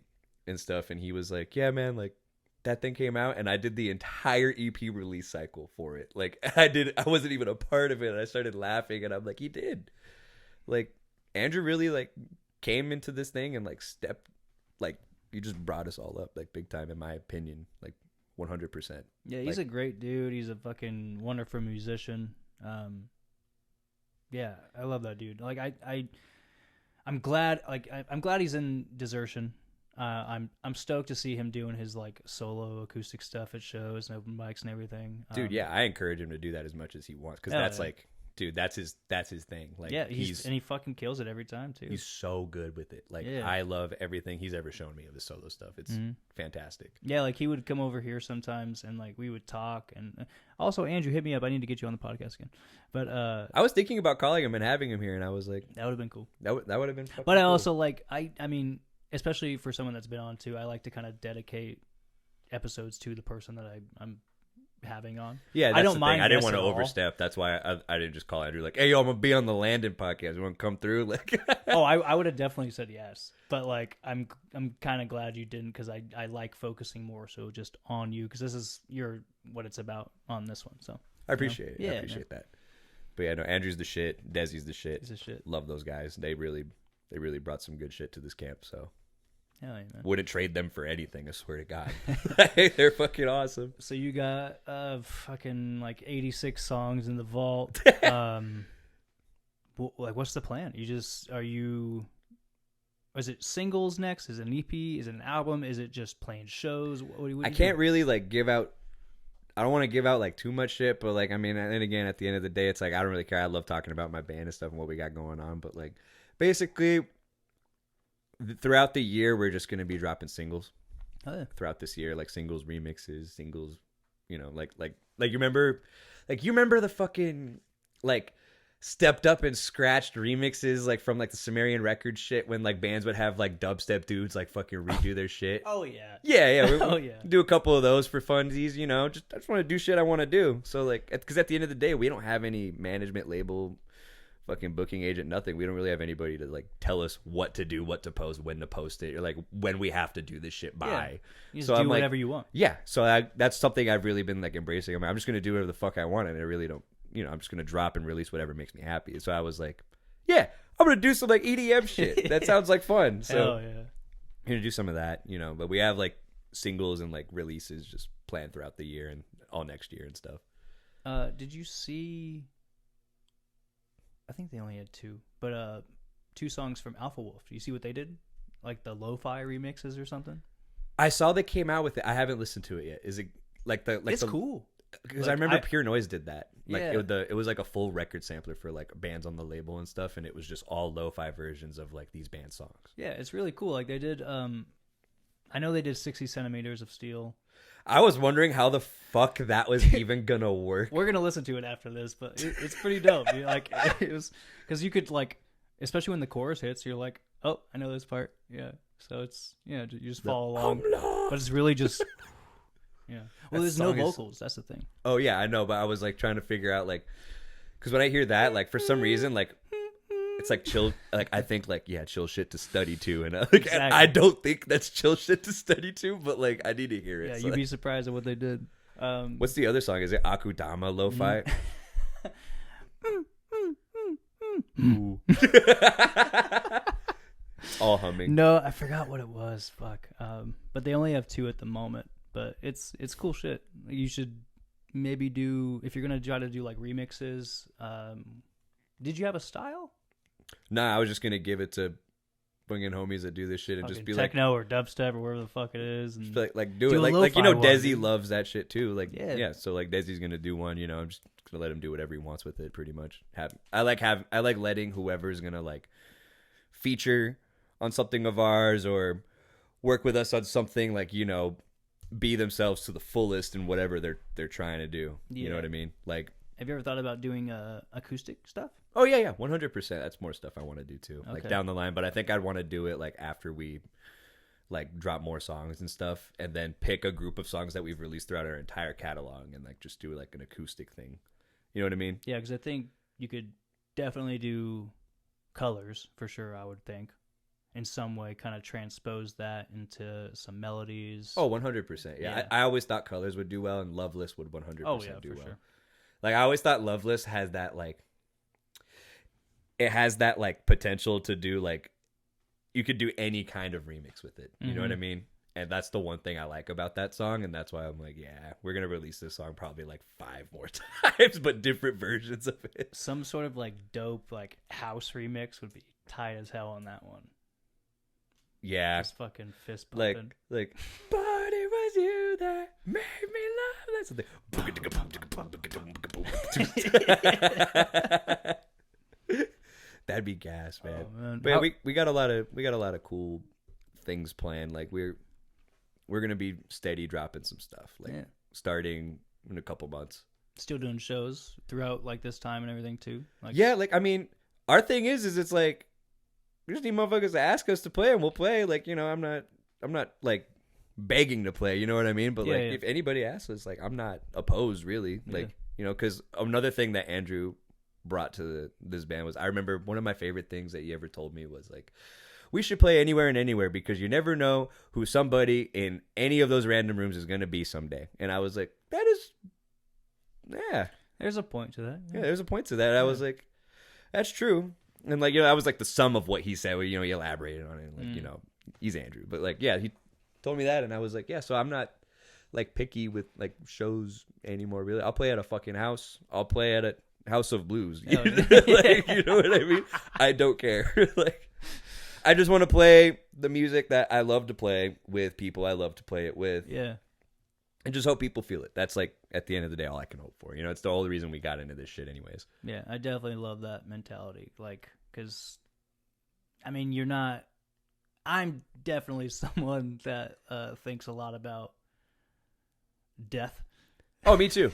and stuff. And he was like, yeah, man, like that thing came out and I did the entire EP release cycle for it. Like I wasn't even a part of it. And I started laughing and I'm like, he did. Like Andrew really like came into this thing and like stepped, like he just brought us all up like big time in my opinion. Like 100%. Yeah, he's a great dude. He's a fucking wonderful musician. Yeah, I love that dude. Like I'm glad. Like I'm glad he's in Desertion. I'm stoked to see him doing his like solo acoustic stuff at shows and open mics and everything. Dude, yeah, I encourage him to do that as much as he wants because that's like, dude, that's his thing. Like, yeah, and he fucking kills it every time too. He's so good with it. Like, Yeah. I love everything he's ever shown me of his solo stuff. It's fantastic. Yeah, like he would come over here sometimes and like we would talk. And also, Andrew, hit me up. I need to get you on the podcast again. But I was thinking about calling him and having him here, and I was like, that would have been cool. that would have been. Fucking But I cool. also like I mean, especially for someone that's been on too, I like to kind of dedicate episodes to the person that I'm having on. Yeah, that's I don't the mind thing. I didn't guests want to at all. overstep. That's why I didn't just call Andrew like, hey, yo, I'm gonna be on the Landon podcast. You want to come through? Like, Oh, I would have definitely said yes, but like I'm kind of glad you didn't because I like focusing more so just on you because this is what it's about on this one. So I appreciate it. Yeah, I appreciate that. But yeah, no, Andrew's the shit. Desi's the shit. He's the shit. Love those guys. They really brought some good shit to this camp. So hell yeah, man. wouldn't trade them for anything. I swear to God, they're fucking awesome. So you got fucking like 86 songs in the vault. Like what's the plan? Is it singles next? Is it an EP? Is it an album? Is it just playing shows? What do you I can't really like give out. I don't want to give out like too much shit, but like I mean, and again, at the end of the day, it's like I don't really care. I love talking about my band and stuff and what we got going on, but like basically throughout the year, we're just gonna be dropping singles. Oh, yeah. Throughout this year, like singles, remixes, singles, you know, like you remember the fucking like stepped up and scratched remixes like from like the Sumerian record shit when like bands would have like dubstep dudes like fucking redo their shit. Oh yeah. Yeah. Oh yeah. Do a couple of those for funsies, you know. I just want to do shit I want to do. So like, because at the end of the day, we don't have any management label, fucking booking agent, nothing. We don't really have anybody to like tell us what to do, what to post, when to post it, or like when we have to do this shit by. Yeah. You just So do I'm like, whatever you want. yeah. So that's something I've really been like embracing. I'm just gonna do whatever the fuck I want, and I really don't. You know, I'm just gonna drop and release whatever makes me happy. So I was like, yeah, I'm gonna do some like EDM shit. That sounds like fun. So Hell yeah. I'm gonna do some of that, you know. But we have like singles and like releases just planned throughout the year and all next year and stuff. Did you see? I think they only had two, but 2 songs from Alpha Wolf. Do you see what they did? Like the lo-fi remixes or something? I saw they came out with it. I haven't listened to it yet. Is it like It's cool. Because Like, I remember Pure Noise did that. Like Yeah. it was like a full record sampler for like bands on the label and stuff, and it was just all lo-fi versions of like these band songs. Yeah, it's really cool. Like they did. I know they did 60 centimeters of steel. I was wondering how the fuck that was even gonna work. We're gonna listen to it after this, but it's pretty dope. Dude. Like it was because you could like, especially when the chorus hits, you're like, oh, I know this part. Yeah, so it's you just follow along, but it's really just. Yeah. Well, That there's no song is- vocals. That's the thing. Oh yeah, I know, but I was like trying to figure out like, because when I hear that, like for some reason, like it's like chill. Like I think like chill shit to study to, and like Exactly. I don't think that's chill shit to study to, but like I need to hear it. Yeah, so, you'd like- be surprised at what they did. What's the other song? Is it Akudama Lo-Fi? Ooh. All humming. No, I forgot what it was. Fuck. But they only have 2 at the moment. But it's cool shit. You should maybe do if you're gonna try to do like remixes. Did you have a style? Nah, I was just gonna give it to fucking homies that do this shit and just Fucking be like, techno or dubstep or whatever the fuck it is. And like do Do it a like you know lo-fi one, Desi dude. loves that shit too. Like Yeah. so like Desi's gonna do one. You know, I'm just gonna let him do whatever he wants with it. Pretty much. I like letting whoever's gonna like feature on something of ours or work with us on something like be themselves to the fullest in whatever they're trying to do. You know Yeah. what I mean? Like, have you ever thought about doing acoustic stuff? oh yeah, 100%. That's more stuff I want to do too, like Okay. down the line. But I think I'd want to do it like after we like drop more songs and stuff, and then pick a group of songs that we've released throughout our entire catalog and like just do like an acoustic thing. You know what I mean? Yeah, because I think you could definitely do colors for sure. I would think in some way, kind of transpose that into some melodies. Oh, 100%. Yeah, Yeah. I always thought Colors would do well, and Loveless would 100% Oh, yeah, do for well. sure. Like I always thought Loveless has that like, it has that like potential to do like, you could do any kind of remix with it. You know what I mean? And that's the one thing I like about that song, and that's why I'm like, yeah, we're gonna release this song probably like 5 more times, but different versions of it. Some sort of like dope like house remix would be tight as hell on that one. Yeah, Just fucking fist like bumping. but it was you that made me love that something. That'd be gas, man. Oh, man. But yeah, How- we got a lot of cool things planned. Like we're gonna be steady dropping some stuff. Like Yeah. starting in a couple months. Still doing shows throughout like this time and everything too. Like Yeah, like I mean, our thing is it's like we just need motherfuckers to ask us to play, and we'll play. Like I'm not like begging to play. You know what I mean? But Yeah, like yeah. if anybody asks us, like I'm not opposed really. Like because another thing that Andrew brought to this band was I remember one of my favorite things that he ever told me was like, we should play anywhere and anywhere because you never know who somebody in any of those random rooms is going to be someday. And I was like, that is, yeah, there's a point to that. there's a point to that. I was like, that's true. And like, I was like the sum of what he said, he elaborated on it. Like, he's Andrew, but like, yeah, he told me that. And I was like, yeah, so I'm not like picky with like shows anymore. Really. I'll play at a fucking house. I'll play at a House of Blues. Oh, Like, you know what I mean? I don't care. Like, I just want to play the music that I love to play with people I love to play it with. Yeah. And just hope people feel it. That's like, at the end of the day, all I can hope for. It's the only reason we got into this shit anyways. Yeah, I definitely love that mentality. Like, because, I mean, I'm definitely someone that thinks a lot about death Oh, me too.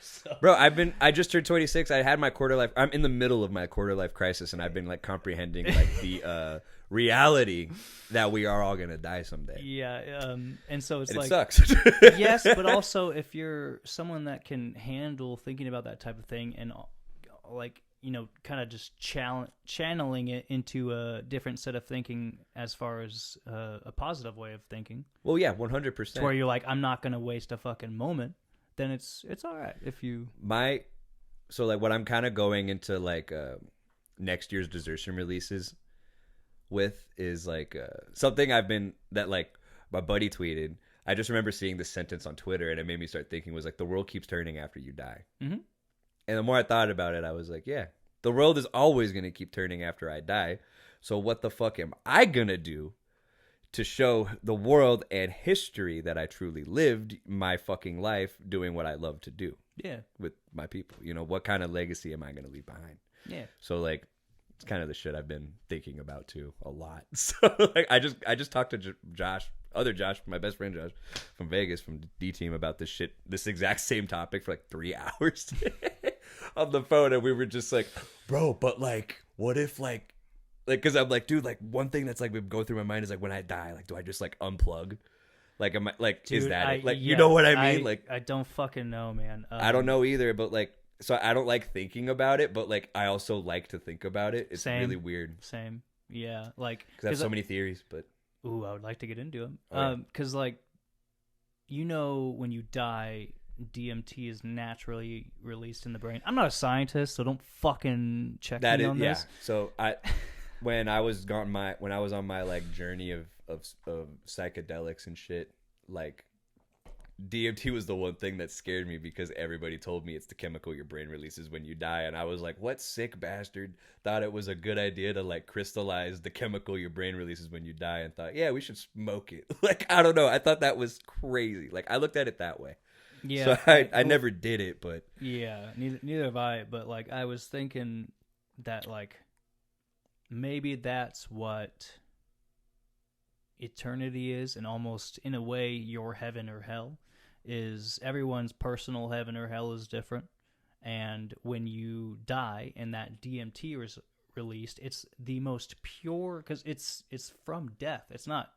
So- Bro, I just turned 26. I had my quarter life. I'm in the middle of my quarter life crisis, and I've been like comprehending like the reality that we are all gonna die someday. Yeah, and so it's And like it sucks. yes, but also if you're someone that can handle thinking about that type of thing and like kind of just channeling it into a different set of thinking as far as a positive way of thinking. Well, yeah, 100%. To where you're like, I'm not gonna waste a fucking moment. Then it's all right if you So like what I'm kind of going into like next year's Desertion releases with is like something that like my buddy tweeted. I just remember seeing this sentence on Twitter and it made me start thinking was like the world keeps turning after you die. Mm-hmm. And the more I thought about it, I was like, yeah, the world is always going to keep turning after I die. So what the fuck am I going to do to show the world and history that I truly lived my fucking life doing what I love to do? Yeah. With my people. What kind of legacy am I going to leave behind? Yeah. So like it's kind of the shit I've been thinking about too a lot. So like I just talked to Josh, my best friend Josh from Vegas from D Team about this exact same topic for like 3 hours on the phone, and we were just like, bro, but like what if like because I'm like, dude, like one thing that's like been going through my mind is like when I die, like do I just like unplug? Like am I like Dude, is that it? Like yeah, you know what I mean? Like I don't fucking know, man. I don't know either, but like so I don't like thinking about it, but like I also like to think about it. It's Same. really weird Same. Yeah, like because I have so many theories. But ooh, I would like to get into them. Oh, Because like when you die, DMT is naturally released in the brain. I'm not a scientist, so don't fucking check me on this. So when I was on my like journey of psychedelics and shit, like DMT was the one thing that scared me because everybody told me it's the chemical your brain releases when you die, and I was like, what sick bastard thought it was a good idea to like crystallize the chemical your brain releases when you die and thought, yeah, we should smoke it. Like I don't know, I thought that was crazy. Like I looked at it that way. Yeah. So I never did it, but yeah, neither have I. But like I was thinking that like maybe that's what eternity is, and almost in a way your heaven or hell is. Everyone's personal heaven or hell is different, and when you die and that DMT is released, it's the most pure because it's from death. It's not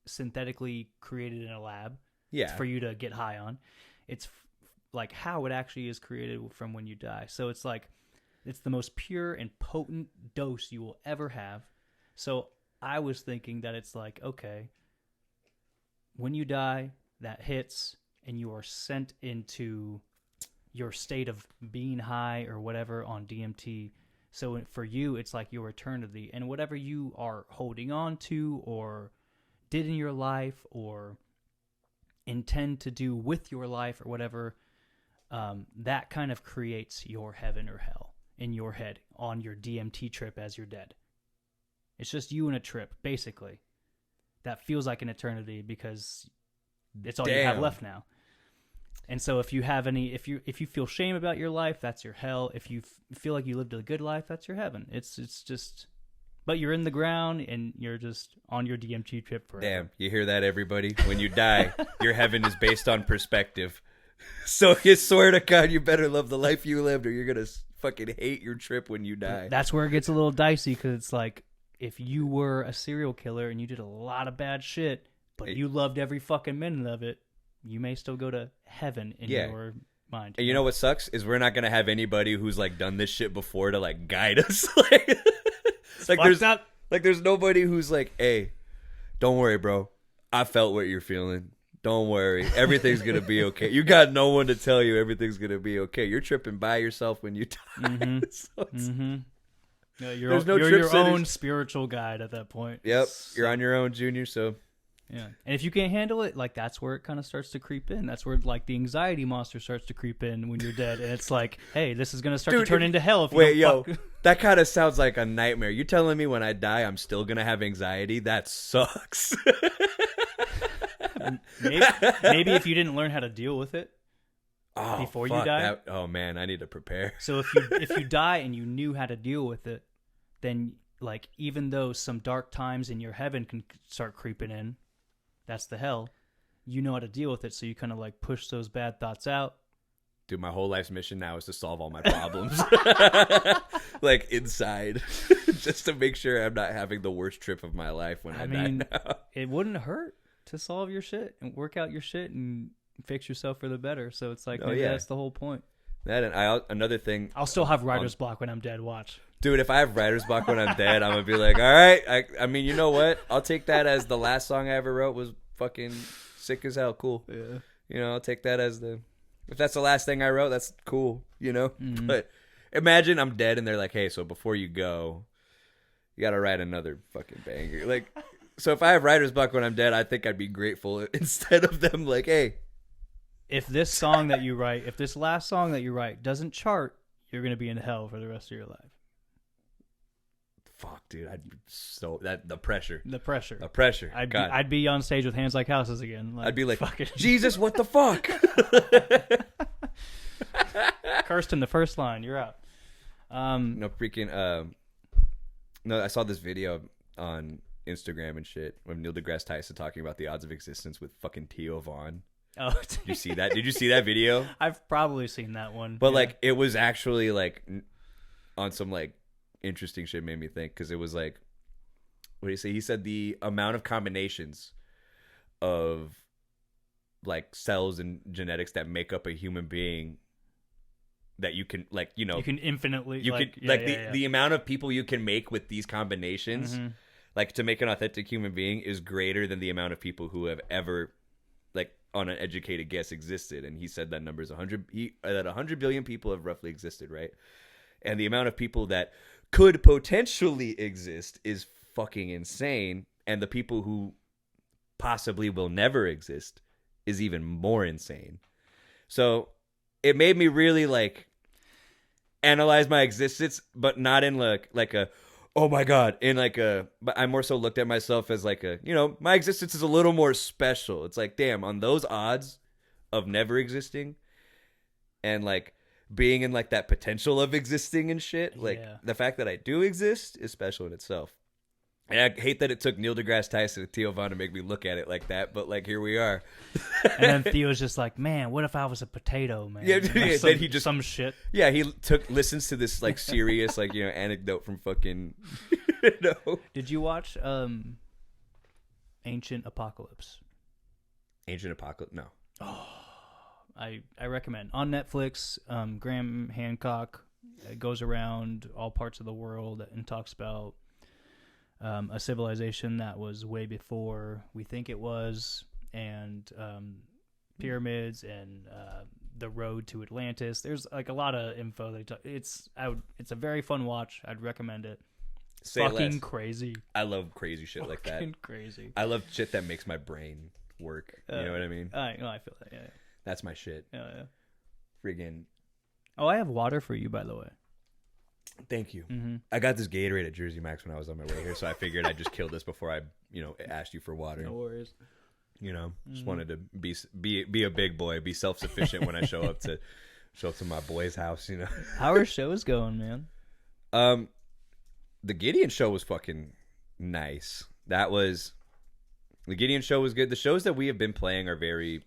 synthetically created in a lab. yeah, For you to get high on. It's like how it actually is created from when you die. So it's like it's the most pure and potent dose you will ever have. So I was thinking that it's like, okay, when you die, that hits and you are sent into your state of being high or whatever on DMT. So for you, it's like your eternity, and whatever you are holding on to or did in your life or intend to do with your life or whatever, that kind of creates your heaven or hell in your head on your DMT trip as you're dead. It's just you and a trip, basically. That feels like an eternity because it's all you have left now. And so if you feel shame about your life, that's your hell. If you feel like you lived a good life, that's your heaven. It's just, but you're in the ground and you're just on your DMT trip forever. Damn, you hear that, everybody? When you die, your heaven is based on perspective. So you swear to God, you better love the life you lived, or you're gonna fucking hate your trip when you die. That's where it gets a little dicey, because it's like if you were a serial killer and you did a lot of bad shit, but you loved every fucking minute of it, you may still go to heaven in your mind. And you know what sucks is we're not gonna have anybody who's like done this shit before to like guide us. There's nobody who's like, hey, don't worry, bro. I felt what you're feeling. Don't worry. Everything's going to be okay. You got no one to tell you everything's going to be okay. You're tripping by yourself when you die. Mm-hmm. So Yeah, you're there's no you're trip your sitters. own spiritual guide at that point. Yep. You're on your own, Junior. So yeah. And if you can't handle it, like that's where it kind of starts to creep in. That's where like the anxiety monster starts to creep in when you're dead. And it's like, hey, this is going to start to turn into hell. If you don't fuck. That kind of sounds like a nightmare. You telling me when I die, I'm still going to have anxiety? That sucks. maybe if you didn't learn how to deal with it before you die. Oh man, I need to prepare. So if you die and you knew how to deal with it, then like even though some dark times in your heaven can start creeping in, that's the hell. You know how to deal with it, so you kind of like push those bad thoughts out, dude, my whole life's mission now is to solve all my problems. Like inside. Just to make sure I'm not having the worst trip of my life when I die now. It wouldn't hurt to solve your shit and work out your shit and fix yourself for the better. So it's like, maybe that's the whole point. That and another thing. I'll still have writer's block when I'm dead. Watch. Dude, if I have writer's block when I'm dead, I'm going to be like, all right. I mean, you know what? I'll take that as the last song I ever wrote was fucking sick as hell. Cool. Yeah. You know, I'll take that as if that's the last thing I wrote, that's cool, you know? Mm-hmm. But imagine I'm dead and they're like, hey, so before you go, you got to write another fucking banger. Like, so if I have writer's block when I'm dead, I think I'd be grateful instead of them like, hey. If this song that you write, if this last song that you write doesn't chart, you're going to be in hell for the rest of your life. Fuck, dude, I'd be so the pressure. I'd be on stage with Hands Like Houses again. Like, I'd be like, fucking Jesus, what the fuck? Cursed in the first line, you're out. No freaking. No, I saw this video on Instagram and shit with Neil deGrasse Tyson talking about the odds of existence with fucking Theo Vaughn. Oh, did you see that? Did you see that video? I've probably seen that one, but like it was actually like on some like interesting shit. Made me think because it was like, what do you say? He said the amount of combinations of like cells and genetics that make up a human being that you can like, you know, you can infinitely the amount of people you can make with these combinations, like to make an authentic human being is greater than the amount of people who have ever like on an educated guess existed. And he said that number is 100 that 100 billion people have roughly existed, right? And the amount of people that could potentially exist is fucking insane, and the people who possibly will never exist is even more insane. So it made me really like analyze my existence, but not in like a oh my god, in like a, but I more so looked at myself as like a, you know, my existence is a little more special. It's like, damn, on those odds of never existing and like being in like that potential of existing and shit, like the fact that I do exist is special in itself. And I hate that it took Neil deGrasse Tyson and Theo Vaughn to make me look at it like that, but like here we are. And then Theo's just like, man, what if I was a potato, man? Yeah, then he just some shit. Yeah, he listens to this like serious like, you know, anecdote from fucking you know. Did you watch Ancient Apocalypse? Ancient Apocalypse? No. Oh, I recommend on Netflix. Graham Hancock goes around all parts of the world and talks about a civilization that was way before we think it was, and pyramids and the road to Atlantis. There's like a lot of info. It's a very fun watch. I'd recommend it. Say fucking less. Crazy. I love crazy shit like that. Fucking crazy. I love shit that makes my brain work. You know what I mean? I feel that. Yeah. That's my shit. Yeah. Friggin'. Oh, I have water for you, by the way. Thank you. Mm-hmm. I got this Gatorade at Jersey Max when I was on my way here, so I figured I'd just kill this before I, you know, asked you for water. No worries. You know, just wanted to be a big boy, be self-sufficient when I show up to my boy's house. You know, how are shows going, man? The Gideon show was fucking nice. The Gideon show was good. The shows that we have been playing are very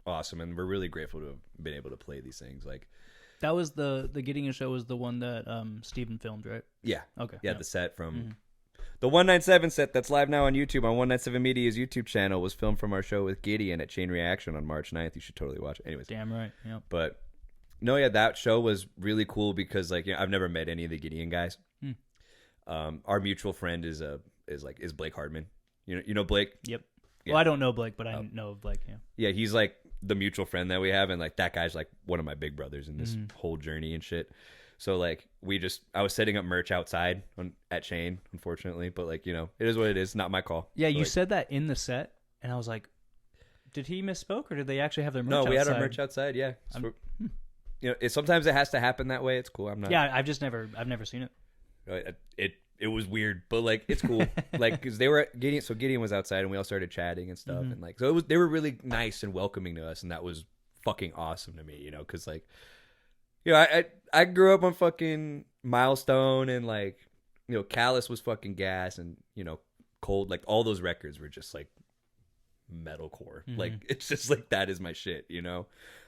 awesome, and we're really grateful to have been able to play these things. Like that was the Gideon show was the one that Steven filmed, right? Yeah. Okay. Yeah, the set from the 197 set that's live now on YouTube on 197 Media's YouTube channel was filmed from our show with Gideon at Chain Reaction on March 9th. You should totally watch it. Anyways. Damn right. Yep. But no, yeah, that show was really cool because like, you know, I've never met any of the Gideon guys. Our mutual friend is Blake Hardman. You know Blake? Yep. Yeah. Well, I don't know Blake, but I know of Blake. Yeah. Yeah, he's like the mutual friend that we have, and like that guy's like one of my big brothers in this whole journey and shit. So like I was setting up merch outside at Chain, unfortunately, but like, you know, it is what it is. Not my call. Yeah, so, you like, said that in the set, and I was like, did he misspoke or did they actually have their merch outside? No, we had our merch outside. Yeah. So you know, sometimes it has to happen that way. It's cool. I'm not. Yeah, I've never seen it. It was weird, but like it's cool. Like because they were Gideon, so Gideon was outside, and we all started chatting and stuff, and like so they were really nice and welcoming to us, and that was fucking awesome to me, you know, because like, you know, I grew up on fucking Milestone and like, you know, Callous was fucking gas, and you know, Cold, like all those records were just like metalcore. Like it's just like that is my shit, you know.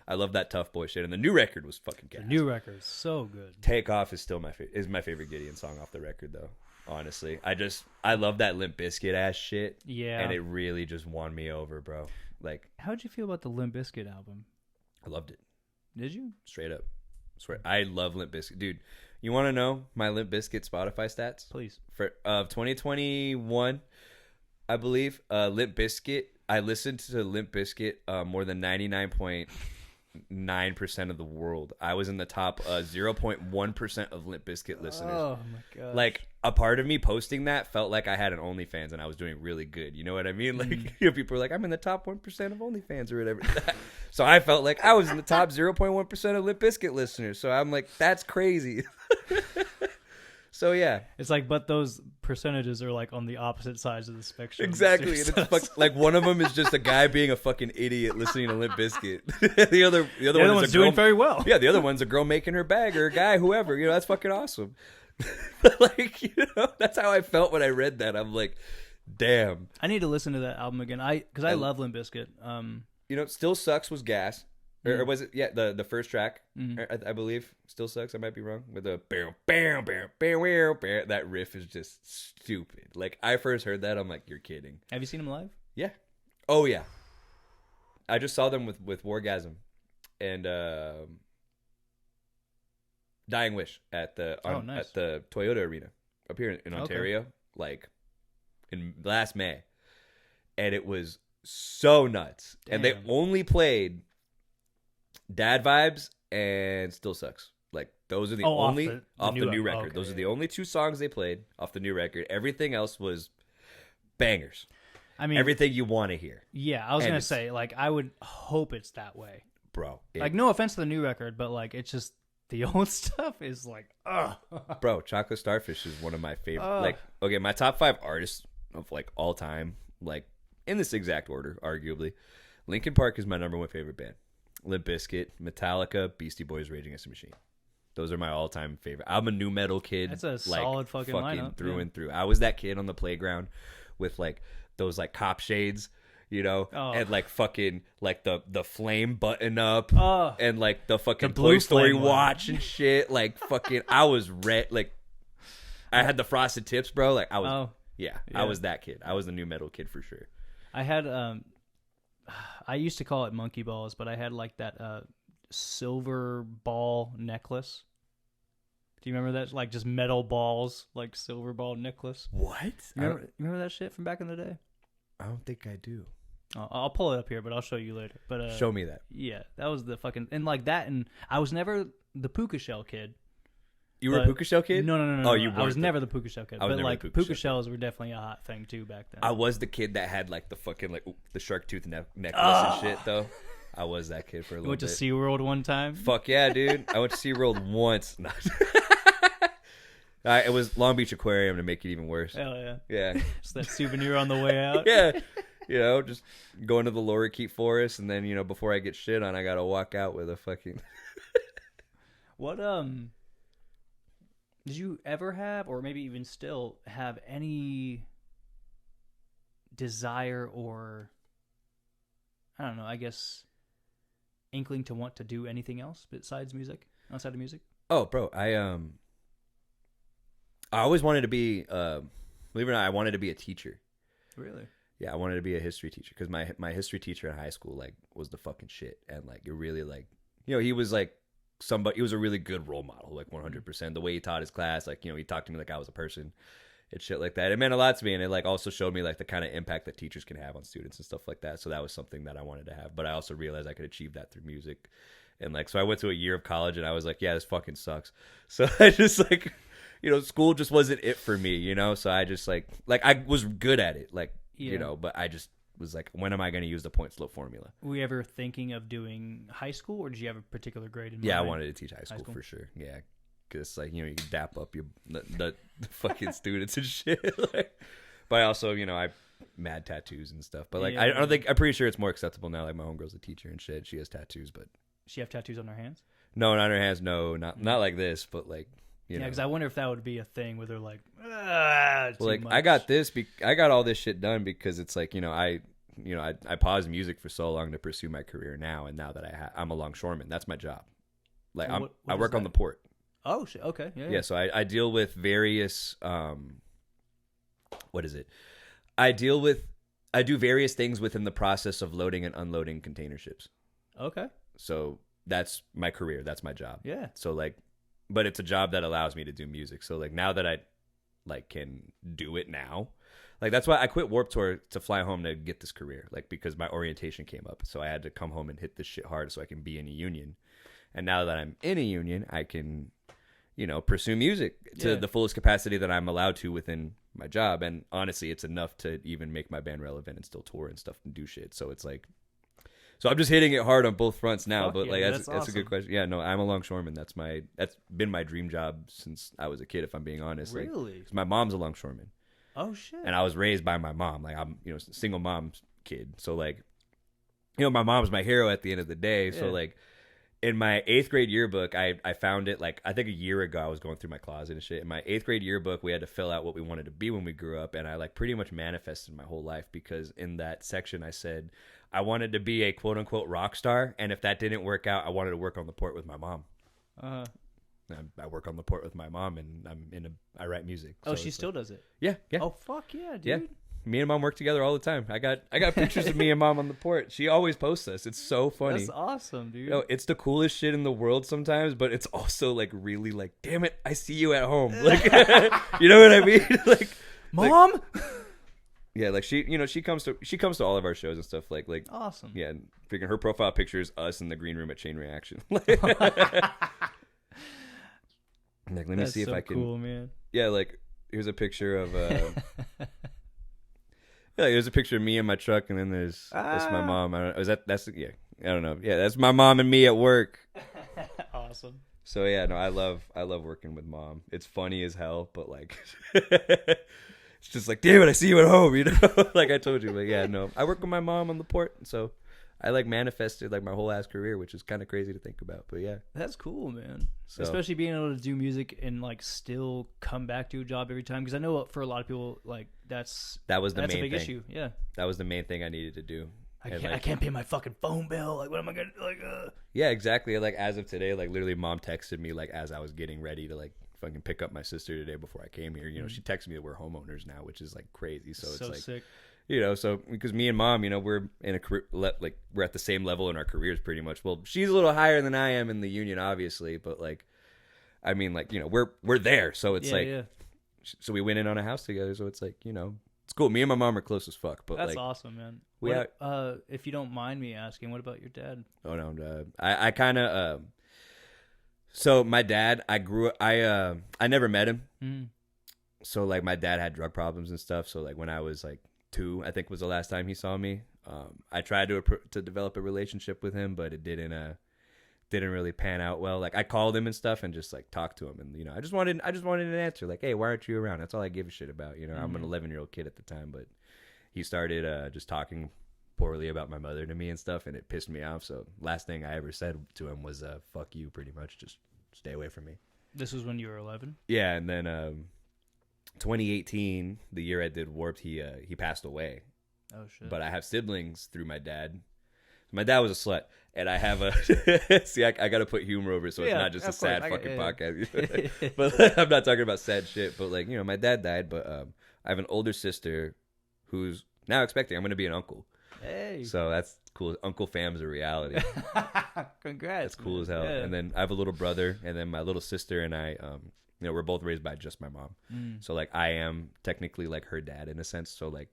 I love that tough boy shit. And the new record was fucking gas. The new record is so good. Takeoff is still my favorite Gideon song off the record though. Honestly, I love that Limp Bizkit ass shit. Yeah, and it really just won me over, bro. Like, how'd you feel about the Limp Bizkit album? I loved it. Did you? Straight up, swear. I love Limp Bizkit, dude. You want to know my Limp Bizkit Spotify stats? Please. For 2021, I believe Limp Bizkit. I listened to Limp Bizkit more than 99.9% of the world. I was in the top 0.1% of Limp Bizkit listeners. Oh my god! Like, a part of me posting that felt like I had an OnlyFans and I was doing really good. You know what I mean? Like, people are like, I'm in the top 1% of OnlyFans or whatever. So I felt like I was in the top 0.1% of Limp Bizkit listeners. So I'm like, that's crazy. So yeah, it's like, but those percentages are like on the opposite sides of the spectrum. Exactly. And it's like one of them is just a guy being a fucking idiot listening to Limp Bizkit. the other one's doing very well. Yeah, the other one's a girl making her bag, or a guy, whoever. You know, that's fucking awesome. But like, you know, that's how I felt when I read that. I'm like, damn. I need to listen to that album again. Because I love Limp Bizkit. You know, Still Sucks was gas. Or was it? Yeah, the first track, I believe, Still Sucks. I might be wrong. With the bam, bam, bam, bam, bam, bam. That riff is just stupid. Like, I first heard that, I'm like, you're kidding. Have you seen him live? Yeah. Oh yeah. I just saw them with Wargasm and Dying Wish at the nice. at the Toyota Arena up here in Ontario, like in last May, and it was so nuts. Damn. And they only played Dad Vibes and Still Sucks. Like, those are the only off the new record. Okay, Those are the only two songs they played off the new record. Everything else was bangers. I mean, everything you want to hear. Yeah, I was gonna say, like, I would hope it's that way, bro. Like, no offense to the new record, but like, it's just the old stuff is like, Bro, Chocolate Starfish is one of my favorite. Like, okay, my top 5 artists of like all time, like in this exact order, arguably. Linkin Park is my number 1 favorite band. Limp Bizkit, Metallica, Beastie Boys, Rage Against the Machine. Those are my all-time favorite. I'm a new metal kid. That's a solid fucking lineup, through and through. I was that kid on the playground with like those like cop shades, you know, and like fucking like the flame button up, and like the fucking Toy Story watch and shit. Like fucking, I was red. Like, I had the frosted tips, bro. Like, I was, yeah, I was that kid. I was the new metal kid for sure. I had I used to call it monkey balls, but I had like that silver ball necklace. Do you remember that? Like, just metal balls, like silver ball necklace. What? You remember that shit from back in the day? I don't think I do. I'll pull it up here, but I'll show you later. But show me that. Yeah, that was the fucking, and like that, and I was never the puka shell kid. You were a puka shell kid? No. Oh, you weren't. I was never the puka shell kid. But like puka shell shells were definitely a hot thing too back then. I was the kid that had like the fucking like the shark tooth necklace and shit though. I was that kid for a little bit. You went to SeaWorld one time? Fuck yeah, dude. I went to SeaWorld once. It was Long Beach Aquarium to make it even worse. Hell yeah. Yeah. Just that souvenir on the way out. Yeah. You know, just going to the Lorikeet Forest, and then, you know, before I get shit on, I gotta walk out with a fucking... What, did you ever have, or maybe even still have, any desire or, I don't know, I guess, inkling to want to do anything else besides music, outside of music? Oh, bro, I always wanted to be, believe it or not, I wanted to be a teacher. Really? Yeah, I wanted to be a history teacher because my history teacher in high school like was the fucking shit, and like it really like, you know, he was like somebody, he was a really good role model, like 100%. The way he taught his class, like, you know, he talked to me like I was a person and shit like that. It meant a lot to me, and it like also showed me like the kind of impact that teachers can have on students and stuff like that. So that was something that I wanted to have, but I also realized I could achieve that through music. And like, so I went to a year of college, and I was like, yeah, this fucking sucks. So I just like, you know, school just wasn't it for me, you know. So I just like I was good at it, like. Yeah. You know, but I just was like, when am I going to use the point slope formula? Were you ever thinking of doing high school, or did you have a particular grade in mind? Yeah, I wanted to teach high school for sure. Yeah, because like, you know, you can dap up the fucking students and shit. Like, but I also, you know, I mad tattoos and stuff. But like, yeah, I don't think, I'm pretty sure it's more acceptable now. Like, my homegirl's a teacher and shit. She has tattoos, but she have tattoos on her hands? No, not on her hands. No, not like this, but like. You know. Because I wonder if that would be a thing where they're like, well, like, I got this, I got all this shit done because it's like, you know, I paused music for so long to pursue my career now, and now that I'm a longshoreman, that's my job. Like What I is work on that? the port. Oh shit. Okay. Yeah. Yeah, so I deal with various what is it? I do various things within the process of loading and unloading container ships. Okay. So that's my career. That's my job. Yeah. So like, but it's a job that allows me to do music. So like now that I like can do it now, like that's why I quit Warped Tour to fly home to get this career. Like because my orientation came up, so I had to come home and hit this shit hard so I can be in a union. And now that I'm in a union, I can, pursue music to the fullest capacity that I'm allowed to within my job. And honestly, it's enough to even make my band relevant and still tour and stuff and do shit. So it's like, so I'm just hitting it hard on both fronts now. Fuck but yeah, like that's that's a good awesome. question. Yeah, no, I'm a longshoreman. That's been my dream job since I was a kid. If I'm being honest, like, Really? 'cause my mom's a longshoreman, Oh shit. and I was raised by my mom. Like I'm, single mom's kid. So like, my mom's my hero at the end of the day. So Yeah. like, in my 8th grade yearbook, I found it like I think a year ago. I was going through my closet and shit. In my 8th grade yearbook, we had to fill out what we wanted to be when we grew up, and I like pretty much manifested my whole life because in that section I said I wanted to be a quote unquote rock star, and if that didn't work out, I wanted to work on the port with my mom. Uh-huh. I work on the port with my mom, and I write music. Oh, So she it's still like, does it. yeah. Oh fuck yeah, dude. Yeah. Me and mom work together all the time. I got pictures of me and mom on the port. She always posts us. It's so funny. That's awesome, dude. It's the coolest shit in the world sometimes, but it's also like really like, damn it, I see you at home. Like, you know what I mean? Like, Mom. yeah, like she comes to all of our shows and stuff. Like, Awesome. yeah, and freaking her profile picture is us in the green room at Chain Reaction. Like, let me That's see if so I can. cool, man. Yeah, like here's a picture of. Yeah, there's a picture of me in my truck, and then that's my mom. I don't know. I don't know. Yeah, that's my mom and me at work. Awesome. So yeah, no, I love working with mom. It's funny as hell, but like, it's just like, damn it, I see you at home, like I told you. But yeah, no, I work with my mom on the port, so I like manifested like my whole ass career, which is kind of crazy to think about. But yeah, That's cool, man. So- Especially being able to do music and like still come back to a job every time. Because I know for a lot of people, like that was the that's main a big thing. issue. Yeah. That was the main thing I needed to do. And, I like, can't pay my fucking phone bill. Like, what am I gonna like? Yeah, exactly. Like as of today, like literally, mom texted me like as I was getting ready to like fucking pick up my sister today before I came here. She texted me that we're homeowners now, which is like crazy. So it's like, sick. so because me and mom, we're in a career, like we're at the same level in our careers pretty much. Well, she's a little higher than I am in the union, obviously, but like, I mean, like we're there. So it's so we went in on a house together. So it's like it's cool. Me and my mom are close as fuck. But That's like, awesome, man. we If you don't mind me asking, what about your dad? oh no, I kind of so my dad, I never met him. Mm. So like my dad had drug problems and stuff. So like when I was like 2, I think was the last time he saw me. I tried to develop a relationship with him, but it didn't really pan out well. Like I called him and stuff and just like talked to him, and I just wanted an answer. Like, hey, why aren't you around? That's all I give a shit about. I'm an 11-year-old kid at the time, but he started just talking poorly about my mother to me and stuff, and it pissed me off. So last thing I ever said to him was fuck you, pretty much. Just stay away from me. This was when you were 11. Yeah, and then 2018, the year I did Warped, he passed away. Oh shit. But I have siblings through my dad. My dad was a slut, and I have a see. I got to put humor over it, so it's Yeah, not just a of course. sad I fucking get- podcast. But I'm not talking about sad shit. But like my dad died, but I have an older sister who's now expecting. I'm going to be an uncle, Hey. so that's cool. Uncle fam's a reality. Congrats. That's cool man. as hell. Yeah. And then I have a little brother, and then my little sister and I, we're both raised by just my mom. Mm. So like I am technically like her dad in a sense. So like,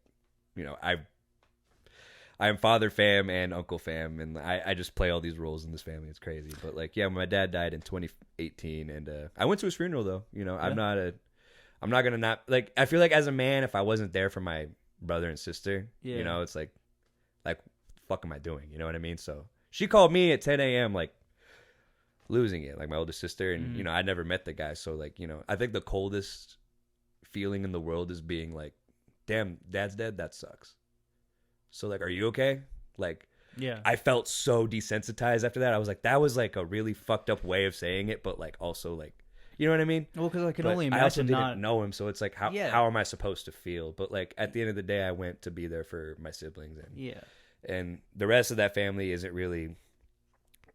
I am father fam and uncle fam, and I just play all these roles in this family. It's crazy. But like, yeah, my dad died in 2018, and I went to his funeral though. I'm not gonna not like. I feel like as a man, if I wasn't there for my brother and sister, Yeah. it's like, fuck am I doing? You know what I mean? So she called me at 10 a.m. like losing it, like my older sister, and I never met the guy. So like, I think the coldest feeling in the world is being like, damn, dad's dead. That sucks. So like, are you okay? Like, Yeah. I felt so desensitized after that. I was like, that was like a really fucked up way of saying it, but like also like You know what I mean? Well, because I can But only I also imagine didn't not. know him, so it's like, how am I supposed to feel? But like at the end of the day, I went to be there for my siblings, and the rest of that family isn't really.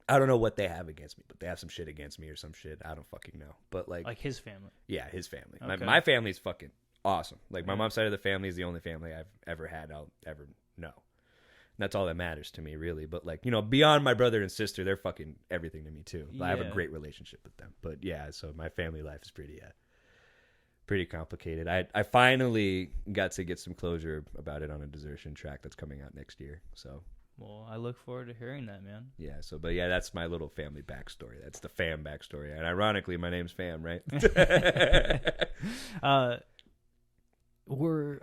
I don't know what they have against me, but they have some shit against me or some shit. I don't fucking know. But like his family. Yeah, his family. Okay. My family's fucking awesome. Like my mom's side of the family is the only family I've ever had. I'll ever know. And that's all that matters to me, really. But like, beyond my brother and sister, they're fucking everything to me too. I have a great relationship with them. But yeah, so my family life is pretty complicated. I finally got to get some closure about it on a Desertion track that's coming out next year. So. Well, I look forward to hearing that, man. Yeah, but that's my little family backstory. That's the fam backstory. And ironically, my name's Fam, right? Were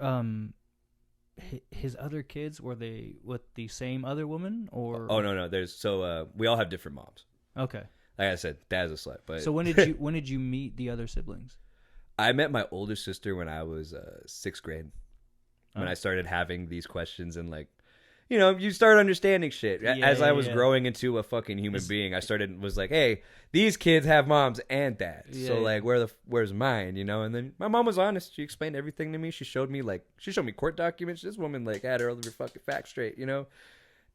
his other kids, were they with the same other woman or? Oh no. We all have different moms. Okay. Like I said, dad's a slut. But so when did you meet the other siblings? I met my older sister when I was 6th grade. When I started having these questions and like, you start understanding shit. As I was growing into a fucking human being, I was like, hey, these kids have moms and dads. So like, where's mine? And then my mom was honest. She explained everything to me. She showed me court documents. This woman like had her fucking facts straight,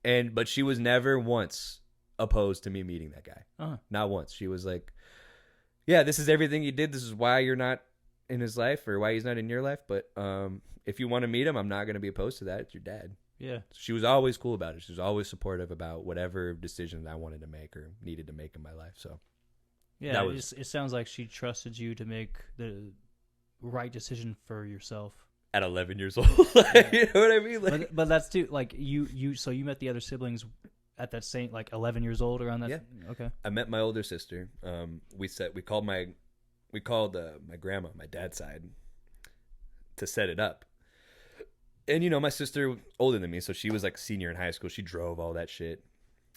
but she was never once opposed to me meeting that guy. Uh-huh. Not once. She was like, yeah, this is everything you did. This is why you're not in his life or why he's not in your life. But if you want to meet him, I'm not going to be opposed to that. It's your dad. Yeah. She was always cool about it. She was always supportive about whatever decisions I wanted to make or needed to make in my life. So, yeah, it sounds like she trusted you to make the right decision for yourself. At 11 years old. You know what I mean? Like, but that's too, like, so you met the other siblings at that same, like, 11 years old around that? Yeah. Okay. I met my older sister. We called my grandma, my dad's side, to set it up. And, my sister, older than me, so she was like a senior in high school. She drove all that shit.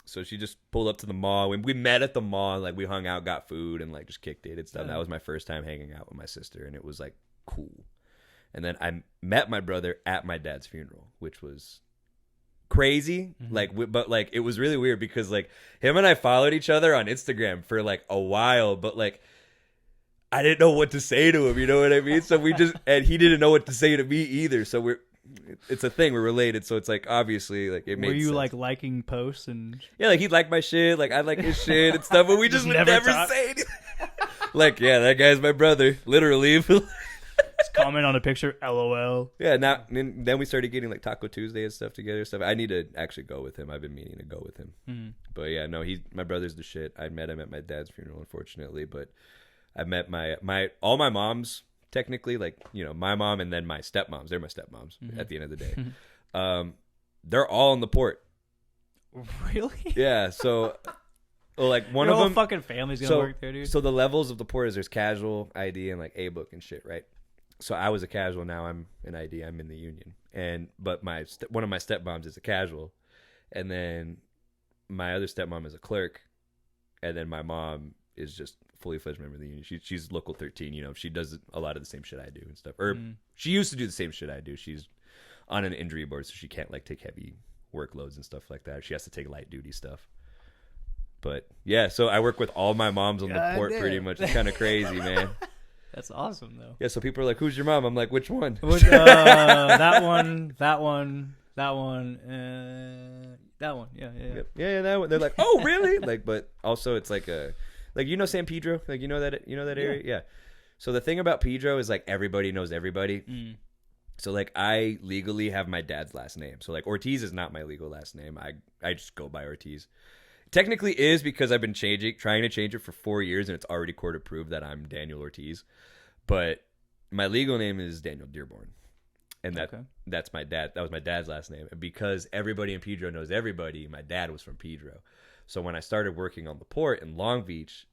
So she just pulled up to the mall. We met at the mall. Like, we hung out, got food, and, like, just kicked it and stuff. Yeah. That was my first time hanging out with my sister, and it was, like, cool. And then I met my brother at my dad's funeral, which was crazy. Mm-hmm. But, like, it was really weird because, like, him and I followed each other on Instagram for, like, a while. But, like, I didn't know what to say to him. You know what I mean? So and he didn't know what to say to me either. So it's a thing. We're related, so it's like obviously like it made. Were you sense. like liking posts and? Yeah, like he'd like my shit, like I'd like his shit and stuff, but we just would never say anything. Like, yeah, that guy's my brother, literally. Just comment on a picture, LOL. Yeah, then we started getting like Taco Tuesday and stuff together. I need to actually go with him. I've been meaning to go with him. Mm-hmm. But yeah, no, my brother's the shit. I met him at my dad's funeral, unfortunately, but I met all my moms. Technically, like, my mom and then my stepmoms. They're my stepmoms at the end of the day. They're all in the port. Really? Yeah. So, like, one Your of whole them. fucking family's gonna work there, dude. So the levels of the port is there's casual, ID, and like A book and shit, right? So I was a casual. Now I'm an ID. I'm in the union, but one of my stepmoms is a casual, and then my other stepmom is a clerk, and then my mom is just fully fledged member of the union. She's local 13. She does a lot of the same shit I do and stuff. Or she used to do the same shit I do. She's on an injury board, so she can't like take heavy workloads and stuff like that. She has to take light duty stuff. But yeah, so I work with all my moms on the port pretty much. It's kind of crazy, man. That's awesome though. Yeah, so people are like, "Who's your mom?" I'm like, "Which one?" That one. That one. That one. Yeah. Yep. Yeah, that one. They're like, "Oh, really?" Like, but also it's like San Pedro, like that area. Yeah. So the thing about Pedro is like everybody knows everybody. Mm. So like I legally have my dad's last name. So like Ortiz is not my legal last name. I just go by Ortiz. Technically is because I've been trying to change it for 4 years, and it's already court approved that I'm Daniel Ortiz. But my legal name is Daniel Dearborn. And that's my dad. That was my dad's last name. And because everybody in Pedro knows everybody, my dad was from Pedro. So when I started working on the port in Long Beach,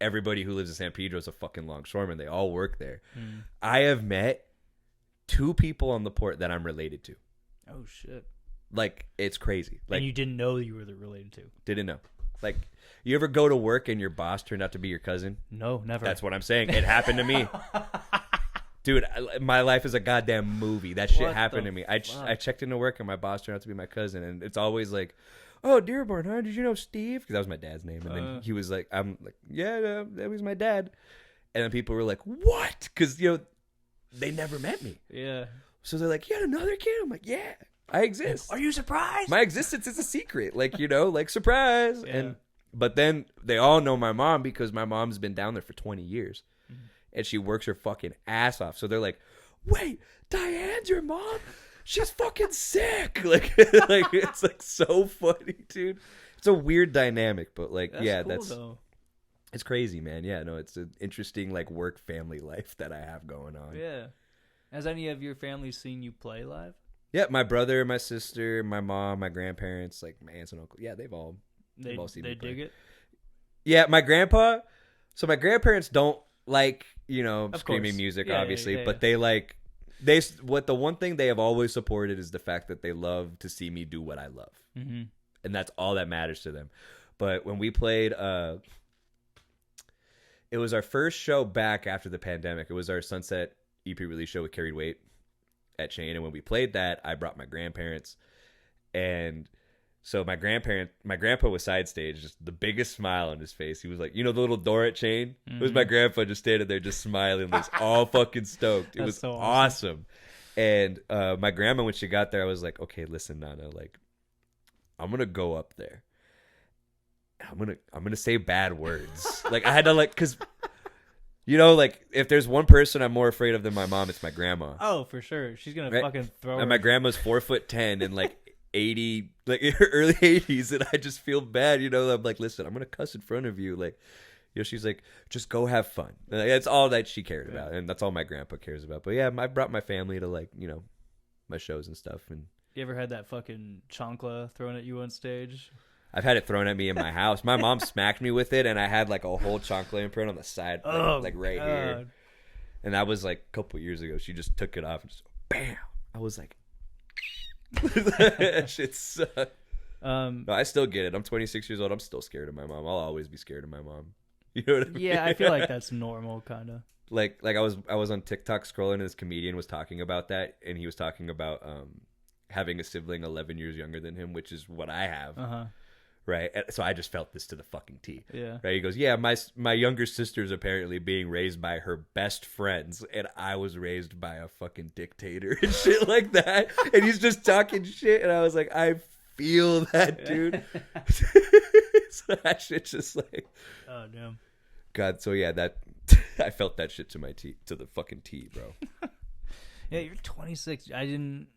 everybody who lives in San Pedro is a fucking longshoreman. They all work there. Mm. I have met 2 people on the port that I'm related to. Oh, shit. Like, it's crazy. Like, and you didn't know you were related to? Didn't know. Like, you ever go to work and your boss turned out to be your cousin? No, never. That's what I'm saying. It happened to me. Dude, my life is a goddamn movie. That shit happened to me. I checked into work and my boss turned out to be my cousin. And it's always like, "Oh, Dearborn, huh? Did you know Steve?" Because that was my dad's name. And then he was like, I'm like, "Yeah, that was my dad." And then people were like, what? Because, they never met me. Yeah. So they're like, you had another kid? I'm like, yeah, I exist. Are you surprised? My existence is a secret. Like, like surprise. Yeah. But then they all know my mom because my mom's been down there for 20 years. And she works her fucking ass off. So they're like, wait, Diane's your mom? She's fucking sick. Like it's like so funny, dude. It's a weird dynamic, but like, That's cool, though. It's crazy, man. Yeah, no, it's an interesting like work family life that I have going on. Yeah. Has any of your family seen you play live? Yeah, my brother, my sister, my mom, my grandparents, like my aunts and uncles. Yeah, they've all seen me play. Dig it? Yeah, my grandpa. So my grandparents don't like, screaming course. music, Yeah, obviously, yeah. but they like the one thing they have always supported is the fact that they love to see me do what I love. Mm-hmm. And that's all that matters to them. But when we played, it was our first show back after the pandemic. It was our Sunset EP release show with Carried Weight at Chain. And when we played that, I brought my grandparents. And so my grandpa was side stage, just the biggest smile on his face. He was like, the little door at Chain? Mm-hmm. It was my grandpa just standing there just smiling, like all fucking stoked. It was so awesome. And my grandma, when she got there, I was like, okay, listen, Nana, like, I'm going to go up there. I'm gonna say bad words. Like I had to because like if there's one person I'm more afraid of than my mom, it's my grandma. Oh, for sure. She's gonna fucking throw. And my grandma's 4'10" and like 80, like in her early 80s, and I just feel bad. I'm like, listen, I'm gonna cuss in front of you. Like, she's like, just go have fun. And that's all that she cared about, and that's all my grandpa cares about. But yeah, I brought my family to like my shows and stuff. And you ever had that fucking chancla thrown at you on stage? I've had it thrown at me in my house. My mom smacked me with it, and I had like a whole chancla imprint on the side, like right here. And that was like a couple years ago. She just took it off and just bam. I was like, that shit sucked. No, I still get it. I'm 26 years old. I'm still scared of my mom. I'll always be scared of my mom. You know what I mean? Yeah, I feel like that's normal, kind of. Like I was on TikTok scrolling, and this comedian was talking about that, and he was talking about having a sibling 11 years younger than him, which is what I have. Uh-huh. Right, so I just felt this to the fucking T. Yeah. Right. He goes, yeah, my younger sister's apparently being raised by her best friends, and I was raised by a fucking dictator and shit like that. And he's just talking shit, and I was like, I feel that, dude. So that shit just like, oh damn. God. So yeah, that I felt that shit to the fucking T, bro. Yeah, you're 26. I didn't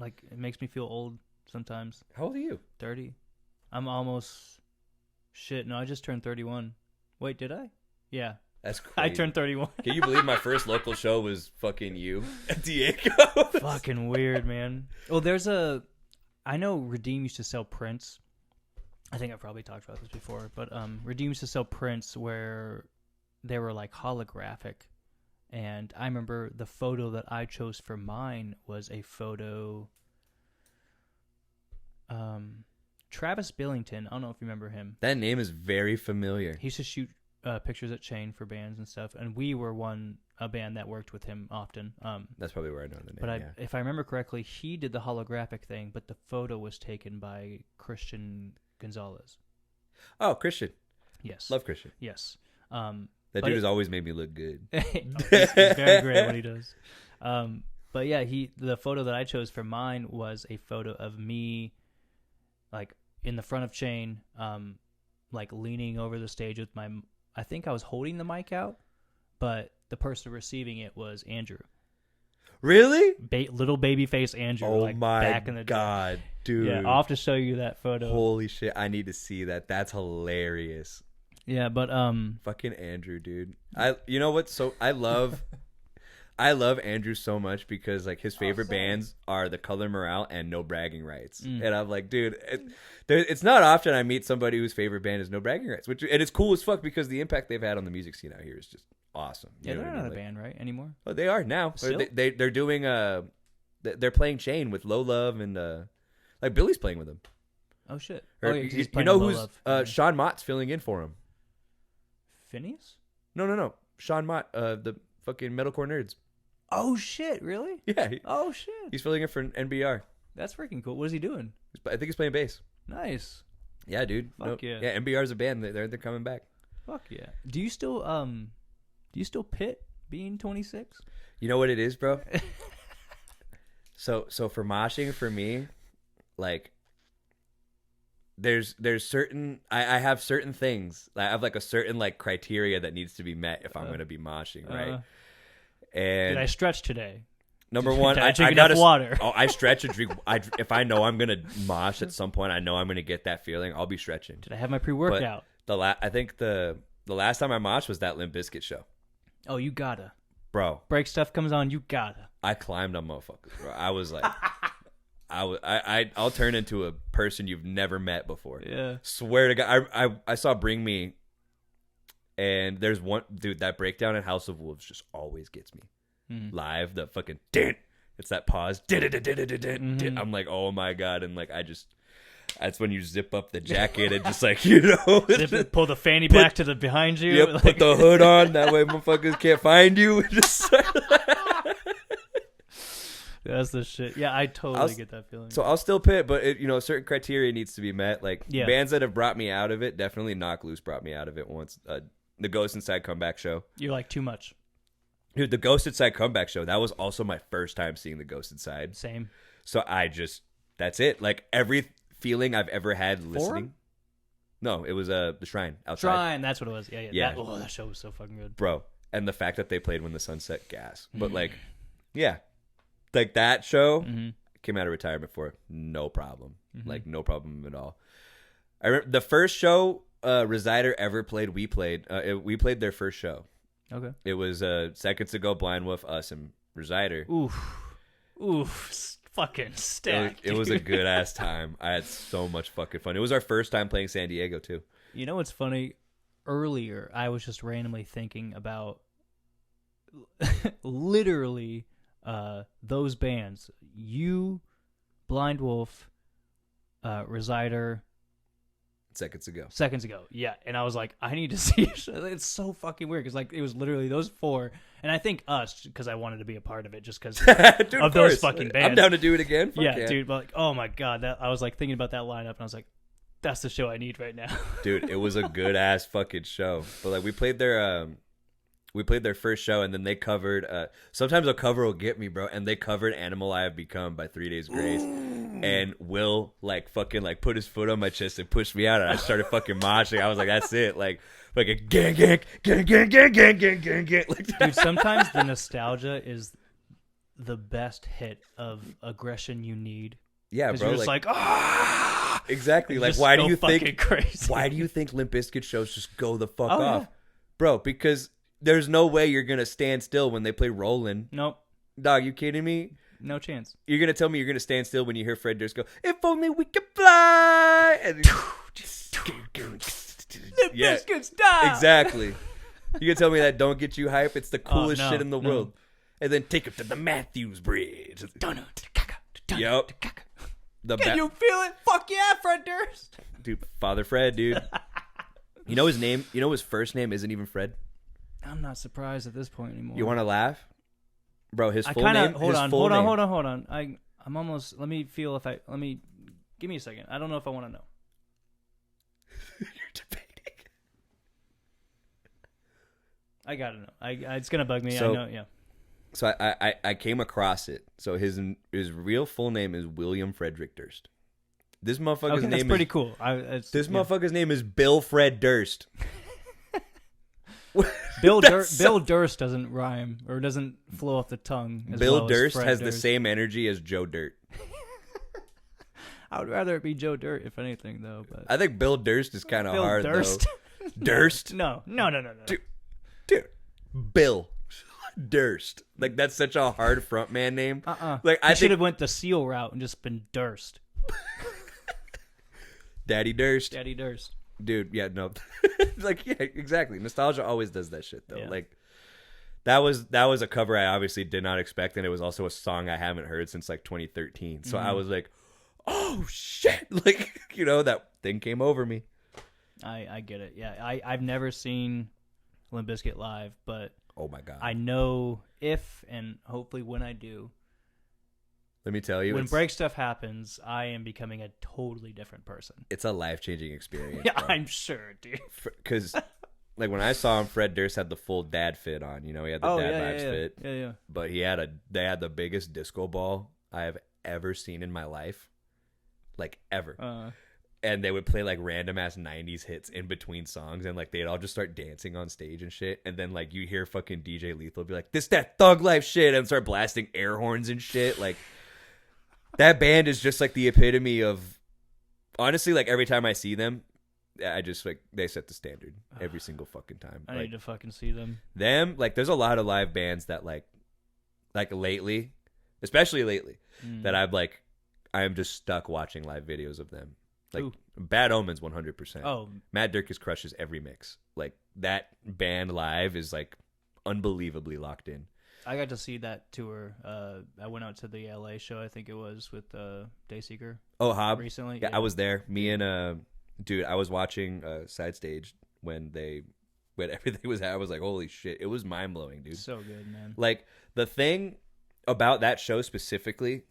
it makes me feel old sometimes. How old are you? 30. I'm almost... Shit, no, I just turned 31. Wait, did I? Yeah. That's crazy. I turned 31. Can you believe my first local show was fucking you at Diego? Fucking weird, man. Well, I know Redeem used to sell prints. I think I've probably talked about this before, but Redeem used to sell prints where they were like holographic. And I remember the photo that I chose for mine was a photo... Travis Billington, I don't know if you remember him. That name is very familiar. He used to shoot pictures at Chain for bands and stuff, and we were a band that worked with him often. That's probably where I know the name. But if I remember correctly, he did the holographic thing, but the photo was taken by Christian Gonzalez. Oh, Christian. Yes. Love Christian. Yes. That dude has always made me look good. He's very great at what he does. But yeah, the photo that I chose for mine was a photo of me, like in the front of Chain, like leaning over the stage with I think I was holding the mic out, but the person receiving it was Andrew. Really? Little baby face Andrew. Oh like my back in the God, day. dude. Yeah, I'll have to show you that photo. Holy shit, I need to see that. That's hilarious. Yeah, but fucking Andrew, dude. You know what? So I love Andrew so much because like his favorite bands are The Color Morale and No Bragging Rights. And I'm like, dude, it's not often I meet somebody whose favorite band is No Bragging Rights, and it's cool as fuck because the impact they've had on the music scene out here is just awesome. Yeah, they're not a band, right, anymore? Oh, they are now. Still? They're doing they're playing Chain with Low Love and like Billy's playing with them. Oh shit! Or, yeah, 'cause he's you playing know Low who's Love. Sean Mott's filling in for him? Phineas? No. Sean Mott, the fucking Metalcore Nerds. Oh shit! Really? Yeah. Oh shit! He's filling in for NBR. That's freaking cool. What is he doing? I think he's playing bass. Nice. Yeah, dude. Fuck yeah. Yeah, NBR's a band. They're coming back. Fuck yeah. Do you still Do you still pit being 26? You know what it is, bro? So for moshing, for me, like, there's certain I have certain things. I have like a certain like criteria that needs to be met if I'm gonna be moshing, right? And Did I stretch today? number one, Did I I drink gotta enough water? Oh, I stretch and drink. If I know I'm gonna mosh at some point, I know I'm gonna get that feeling. I'll be stretching. Did I have my pre-workout? I think the last time I moshed was that Limp Bizkit show. Oh, you gotta. Bro, Break stuff comes on, you gotta. I climbed on motherfuckers, bro. I was like, I'll turn into a person you've never met before. Yeah. Swear to God, I saw Bring Me, and there's one dude, that breakdown in House of Wolves just always gets me. Live, the fucking it's that pause. I'm like, oh my God, and like that's when you zip up the jacket and just like, you know, Pull the fanny back to the behind you. Yep, put the hood on. That way motherfuckers can't find you. That's the shit. Yeah, I totally get that feeling. So I'll still pit, but certain criteria needs to be met. Like bands that have brought me out of it, definitely Knock Loose brought me out of it once. The Ghost Inside Comeback show. You're like, too much. Dude, the Ghost Inside Comeback show, that was also my first time seeing the Ghost Inside. Same. So that's it. Like every feeling I've ever had listening. Forum? No, it was the Shrine outside. Shrine, that's what it was. Yeah. Yeah. That show was so fucking good. Bro, and the fact that they played When the Sun Set, gas. But like, yeah. Like that show came out of retirement for no problem. Like no problem at all. I remember the first show Resider ever played, we played their first show. Okay. It was Seconds Ago, Blind Wolf, us, and Resider. Oof. Fucking stacked. It was a good ass time. I had so much fucking fun. It was our first time playing San Diego too. You know what's funny? Earlier, I was just randomly thinking about literally those bands. You, Blind Wolf, Resider, Seconds Ago. Yeah. And I was like, I need to see it. It's so fucking weird because like it was literally those four, and I think us because I wanted to be a part of it just because of those fucking bands. I'm down to do it again. Fuck yeah, dude. But like, oh my God, I was like thinking about that lineup, and I was like, that's the show I need right now. Dude, it was a good ass fucking show. But like we played their first show, and then they covered sometimes a cover will get me, bro, and they covered Animal I Have Become by 3 Days Grace. And Will like fucking like put his foot on my chest and pushed me out, and I started fucking moshing. I was like, that's it. Like a gang. Like, dude, sometimes the nostalgia is the best hit of aggression you need. Yeah, bro. You're just like ah, exactly. Like, just why so do you think crazy. Why do you think Limp Bizkit shows just go the fuck Oh, off, yeah. bro? Because there's no way you're gonna stand still when they play Rollin'. Nope, Dog, you kidding me? no chance. You're gonna tell me you're gonna stand still when you hear Fred Durst go, "If only we could fly." And yeah, Biscuits die. exactly. You gonna tell me that don't get you hype? It's the coolest no, shit in the no. world. And then take it to the Matthews Bridge. Yep. Can you feel it? Fuck yeah, Fred Durst. Dude, Father Fred, dude. You know his name? You know his first name isn't even Fred? I'm not surprised at this point anymore. You want to laugh? Bro, his full I kinda, name. Hold Hold on. I'm almost. Let me feel if I. Give me a second. I don't know if I want to know. You're debating. I gotta know. It's gonna bug me. So- I know. Yeah. So I came across it. So his real full name is William Frederick Durst. This motherfucker's Okay, that's name pretty is cool. motherfucker's name is Bill Fred Durst. Bill Durst doesn't rhyme or doesn't flow off the tongue. As Bill well as Durst Fred has the Durst. same energy as Joe Dirt. I would rather it be Joe Dirt, if anything, though. But I think Bill Durst is kind of Bill hard Durst. though. Durst, No. dude, Bill Durst. Like that's such a hard frontman name. Like I I should have think went the Seal route and just been Durst. Daddy Durst. Daddy Durst. Dude, yeah, no. Like yeah, exactly. Nostalgia always does that shit though. Yeah. Like that was a cover I obviously did not expect, and it was also a song I haven't heard since like 2013. So I was like, oh shit. Like, you know, that thing came over me. I get it. Yeah, I've never seen Limp Bizkit live, but Oh my god. I know if and hopefully when I do, Let me tell you, when break stuff happens, I am becoming a totally different person. it's a life-changing experience. Yeah, bro. I'm sure, dude. Because like when I saw him, Fred Durst had the full dad fit on. You know, he had the dad vibes fit. Yeah. But they had the biggest disco ball I have ever seen in my life, like ever. And they would play like random ass 90s hits in between songs, and like they'd all just start dancing on stage and shit. And then like you hear fucking DJ Lethal be like, "This that thug life shit," and start blasting air horns and shit. Like that band is just like the epitome of, honestly, like every time I see them, I just like they set the standard every single fucking time. I like, need to fucking see them. Them, like there's a lot of live bands that like lately, especially lately, that I'm just stuck watching live videos of them. Like Bad Omens 100%. Oh, Matt Durkis crushes every mix. Like that band live is like unbelievably locked in. I got to see that tour. I went out to the LA show, I think it was, with Dayseeker. Oh, Hob recently. Yeah, I was there. Me and dude, I was watching Side Stage when everything was I was like, holy shit, it was mind blowing, dude. So good, man. Like the thing about that show specifically.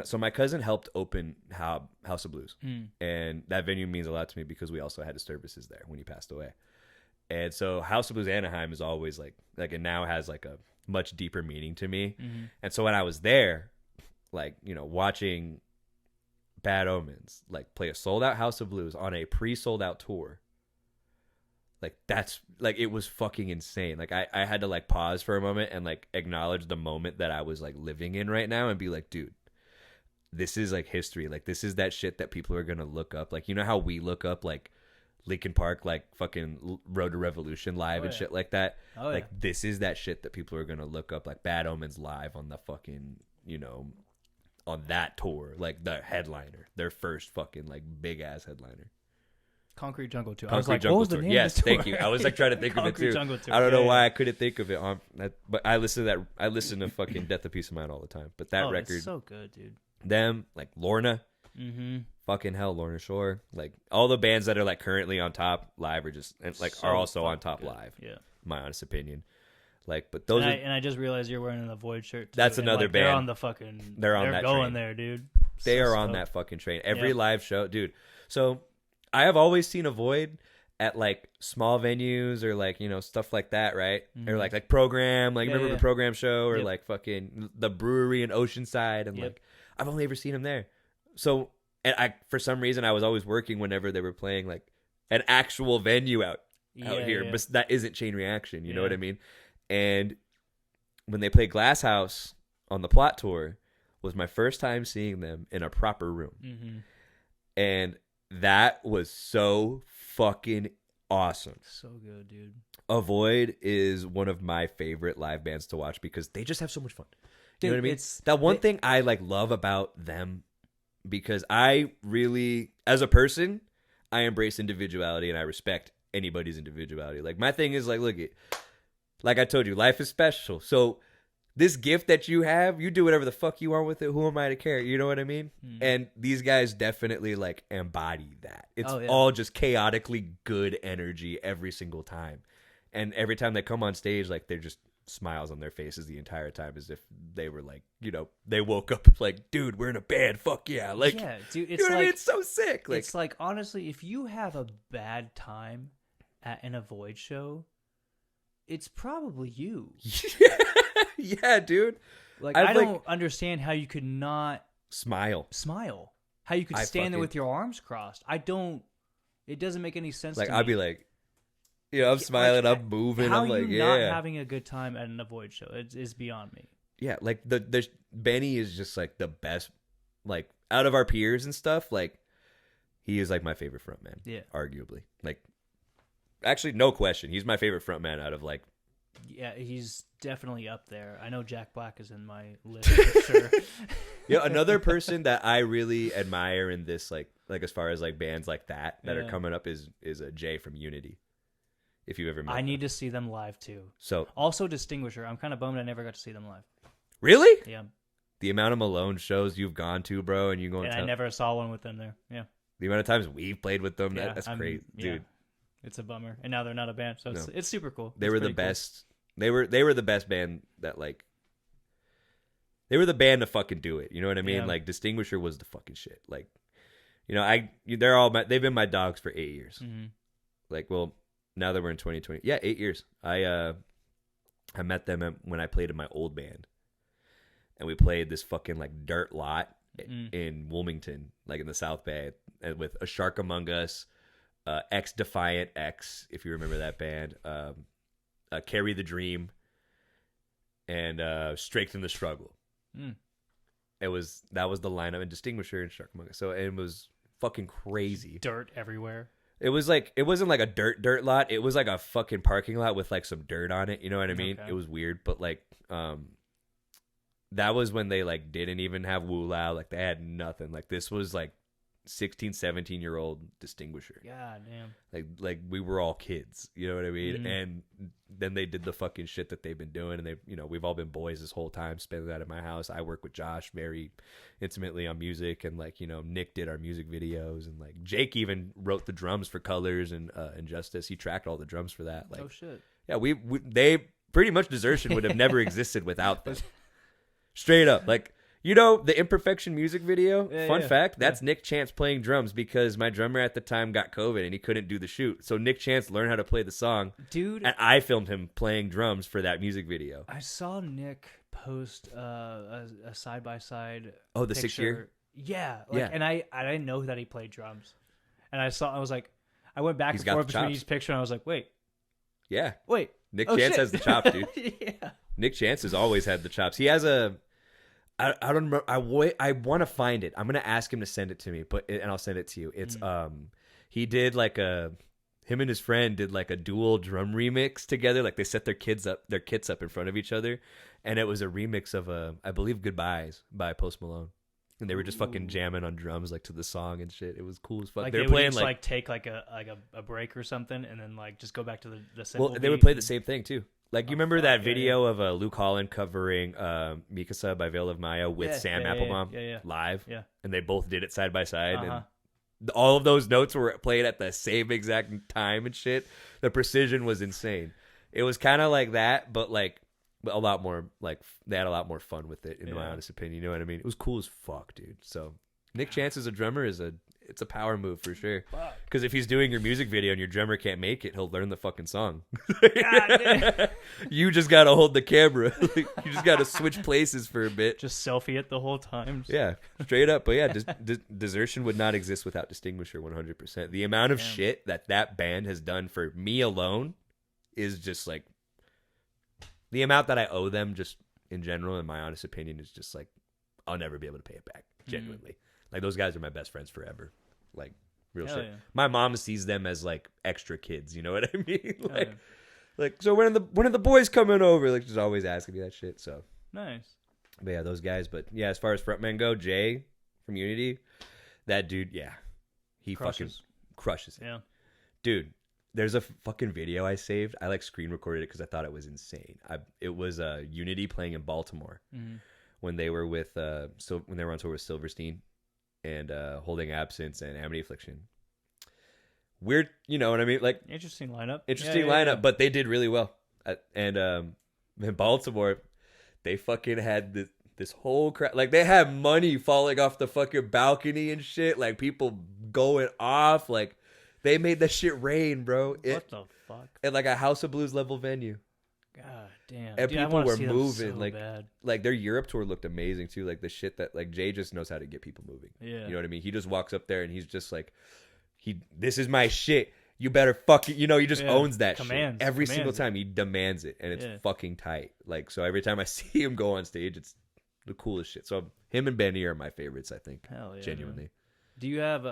So my cousin helped open House of Blues, and that venue means a lot to me because we also had his services there when he passed away. And so House of Blues Anaheim is always like it now has like a much deeper meaning to me. And so when I was there, like, you know, watching Bad Omens like play a sold out House of Blues on a pre-sold out tour, like that's like it was fucking insane. Like I had to like pause for a moment and like acknowledge the moment that I was like living in right now and be like, dude, this is like history. Like this is that shit that people are gonna look up. Like, you know how we look up like Linkin Park, like fucking Road to Revolution live and shit like that. Like this is that shit that people are gonna look up. Like Bad Omens live on the fucking, you know, on that tour, like the headliner, their first fucking like big ass headliner. Concrete Jungle Tour. Concrete Jungle Tour. Yes, thank you. I was like trying to think of it too. I don't know why I couldn't think of it. But I listen to that. I listen to fucking Death of Peace of Mind all the time. But that record, it's so good, dude. Them, like Lorna, fucking hell, Lorna Shore, like all the bands that are like currently on top live are just are also on top live. Yeah, my honest opinion. Like, but those and I just realized you're wearing the Void shirt too. That's another band. They're on the fucking. They're that going train. there, dude. They are on that fucking train. Every live show, dude. So I have always seen a Void at like small venues or like, you know, stuff like that, right? Or like Program, like remember the Program show, or like fucking the brewery in Oceanside, and like I've only ever seen them there. So, and I for some reason I was always working whenever they were playing like an actual venue out here, but that isn't Chain Reaction, you know what I mean? And when they played Glass House on the Plot tour was my first time seeing them in a proper room. And that was so fucking awesome. So good, dude. Avoid is one of my favorite live bands to watch because they just have so much fun. You know what I mean? It's that one thing I like love about them, because I really, as a person, I embrace individuality and I respect anybody's individuality. Like my thing is like, look, like I told you, life is special. So this gift that you have, you do whatever the fuck you want with it. Who am I to care? You know what I mean? And these guys definitely like embody that. It's all just chaotically good energy every single time. And every time they come on stage, like they're just smiles on their faces the entire time, as if they were like, you know, they woke up like, dude, we're in a band. Fuck yeah. Like, yeah, dude, it's, you know, like, what I mean? It's so sick. Like, it's like, honestly, if you have a bad time at an Avoid show, it's probably you. Yeah, dude. Like, I don't understand how you could not smile. How you could stand there with your arms crossed. It doesn't make any sense like, to me. I'd be like, you know, I'm smiling, I'm moving. I'm like, not having a good time at an Avoid show is beyond me. Yeah, like the Benny is just like the best, like out of our peers and stuff. Like he is like my favorite frontman. Yeah, arguably. Like, actually, no question, he's my favorite frontman out of like. Yeah, he's definitely up there. I know Jack Black is in my list for sure. Yeah, another person that I really admire in this, like as far as like bands like that are coming up is a Jay from Unity. If you ever met them. need to see them live too. So also Distinguisher. I'm kind of bummed I never got to see them live. Really? Yeah. The amount of Malone shows you've gone to, bro, and you go. And I never saw one with them there. Yeah. The amount of times we've played with them, that's crazy, dude. It's a bummer, and now they're not a band, so it's super cool. They were the best. They were the best band that like. They were the band to fucking do it. You know what I mean? Yeah. Like Distinguisher was the fucking shit. Like, you know, they've been my dogs for 8 years. Mm-hmm. Like, well, now that we're in 2020. Yeah, 8 years. I met them when I played in my old band. And we played this fucking like dirt lot in Wilmington, like in the South Bay, and with A Shark Among Us, X Defiant X, if you remember that band, Carry the Dream, and Strengthen the Struggle. That was the lineup, and Distinguisher and Shark Among Us. So it was fucking crazy. Dirt everywhere. It wasn't like a dirt lot. It was like a fucking parking lot with like some dirt on it. You know what I mean? Okay. It was weird, but like that was when they like didn't even have Woo Lao. Like they had nothing. Like this was like 16, 17-year-old Distinguisher. God damn. Like we were all kids. You know what I mean? And then they did the fucking shit that they've been doing, and they, you know, we've all been boys this whole time, spending that at my house. I work with Josh very intimately on music, and like, you know, Nick did our music videos, and like Jake even wrote the drums for Colors and Injustice. He tracked all the drums for that. Like, Oh shit. yeah, they pretty much Desertion would have never existed without them. Straight up, like, you know, the Imperfection music video. Fun fact: that's Nick Chance playing drums, because my drummer at the time got COVID and he couldn't do the shoot. So Nick Chance learned how to play the song, Dude. and I filmed him playing drums for that music video. I saw Nick post a side by side. Oh, the 6 year. Yeah, Yeah. And I didn't know that he played drums, and I was like, I went back He's and got forth the between chops. each picture, and I was like, wait, Yeah, Nick oh, Chance shit. has the chops, dude. Yeah. Nick Chance has always had the chops. He has a. I don't remember. I want to find it. I'm gonna ask him to send it to me, and I'll send it to you. It's he did like him and his friend did like a dual drum remix together. Like they set their kits up in front of each other, and it was a remix of I believe Goodbyes by Post Malone, and they were just fucking jamming on drums like to the song and shit. It was cool as fuck. Like they they were would playing each, like take like a break or something, and then like just go back to the simple well, they would beat play and- the same thing too. Like, you remember that video of Luke Holland covering Mikasa by Veil of Maya with Sam Applebaum live? Yeah. And they both did it side by side. Uh-huh. And all of those notes were played at the same exact time and shit. The precision was insane. It was kind of like that, but like a lot more, like they had a lot more fun with it, in my honest opinion. You know what I mean? It was cool as fuck, dude. So Nick Chance as a drummer it's a power move for sure. Because if he's doing your music video and your drummer can't make it, he'll learn the fucking song. You just gotta hold the camera. You just gotta switch places for a bit. Just selfie it the whole time. Yeah, straight up. But yeah, Desertion would not exist without Distinguisher 100%. The amount of shit that band has done for me alone is just like, the amount that I owe them just in general, in my honest opinion, is just like, I'll never be able to pay it back. Genuinely. Like, those guys are my best friends forever. Like, real Hell shit. yeah. My mom sees them as like extra kids. You know what I mean? Like, yeah. like, so when are the boys coming over? Like, she's always asking me that shit. So, Nice. but yeah, those guys. But yeah, as far as frontmen go, Jay from Unity, that dude, yeah, he fucking crushes it. Yeah. Dude, there's a fucking video I saved. I like screen recorded it because I thought it was insane. It was Unity playing in Baltimore when they were with when they were on tour with Silverstein and Holding Absence and Amity Affliction. Weird, you know what I mean? Like, Interesting lineup. interesting Yeah, lineup, yeah. but they did really well. And in Baltimore, they fucking had this whole crowd. Like, they had money falling off the fucking balcony and shit. Like, people going off. Like, they made that shit rain, bro. What the fuck? At like a House of Blues level venue. God damn. And Dude, I people wanna were see them moving. so like, bad. like their Europe tour looked amazing too. Like the shit that like Jay just knows how to get people moving. Yeah. You know what I mean? He just walks up there and he's just like, this is my shit. You better fucking, you know, he just owns that Commands. shit. Every Commands single it. time he demands it, and it's fucking tight. Like, so every time I see him go on stage, it's the coolest shit. So him and Benny are my favorites, I think. Hell yeah. Genuinely. Man. Do you have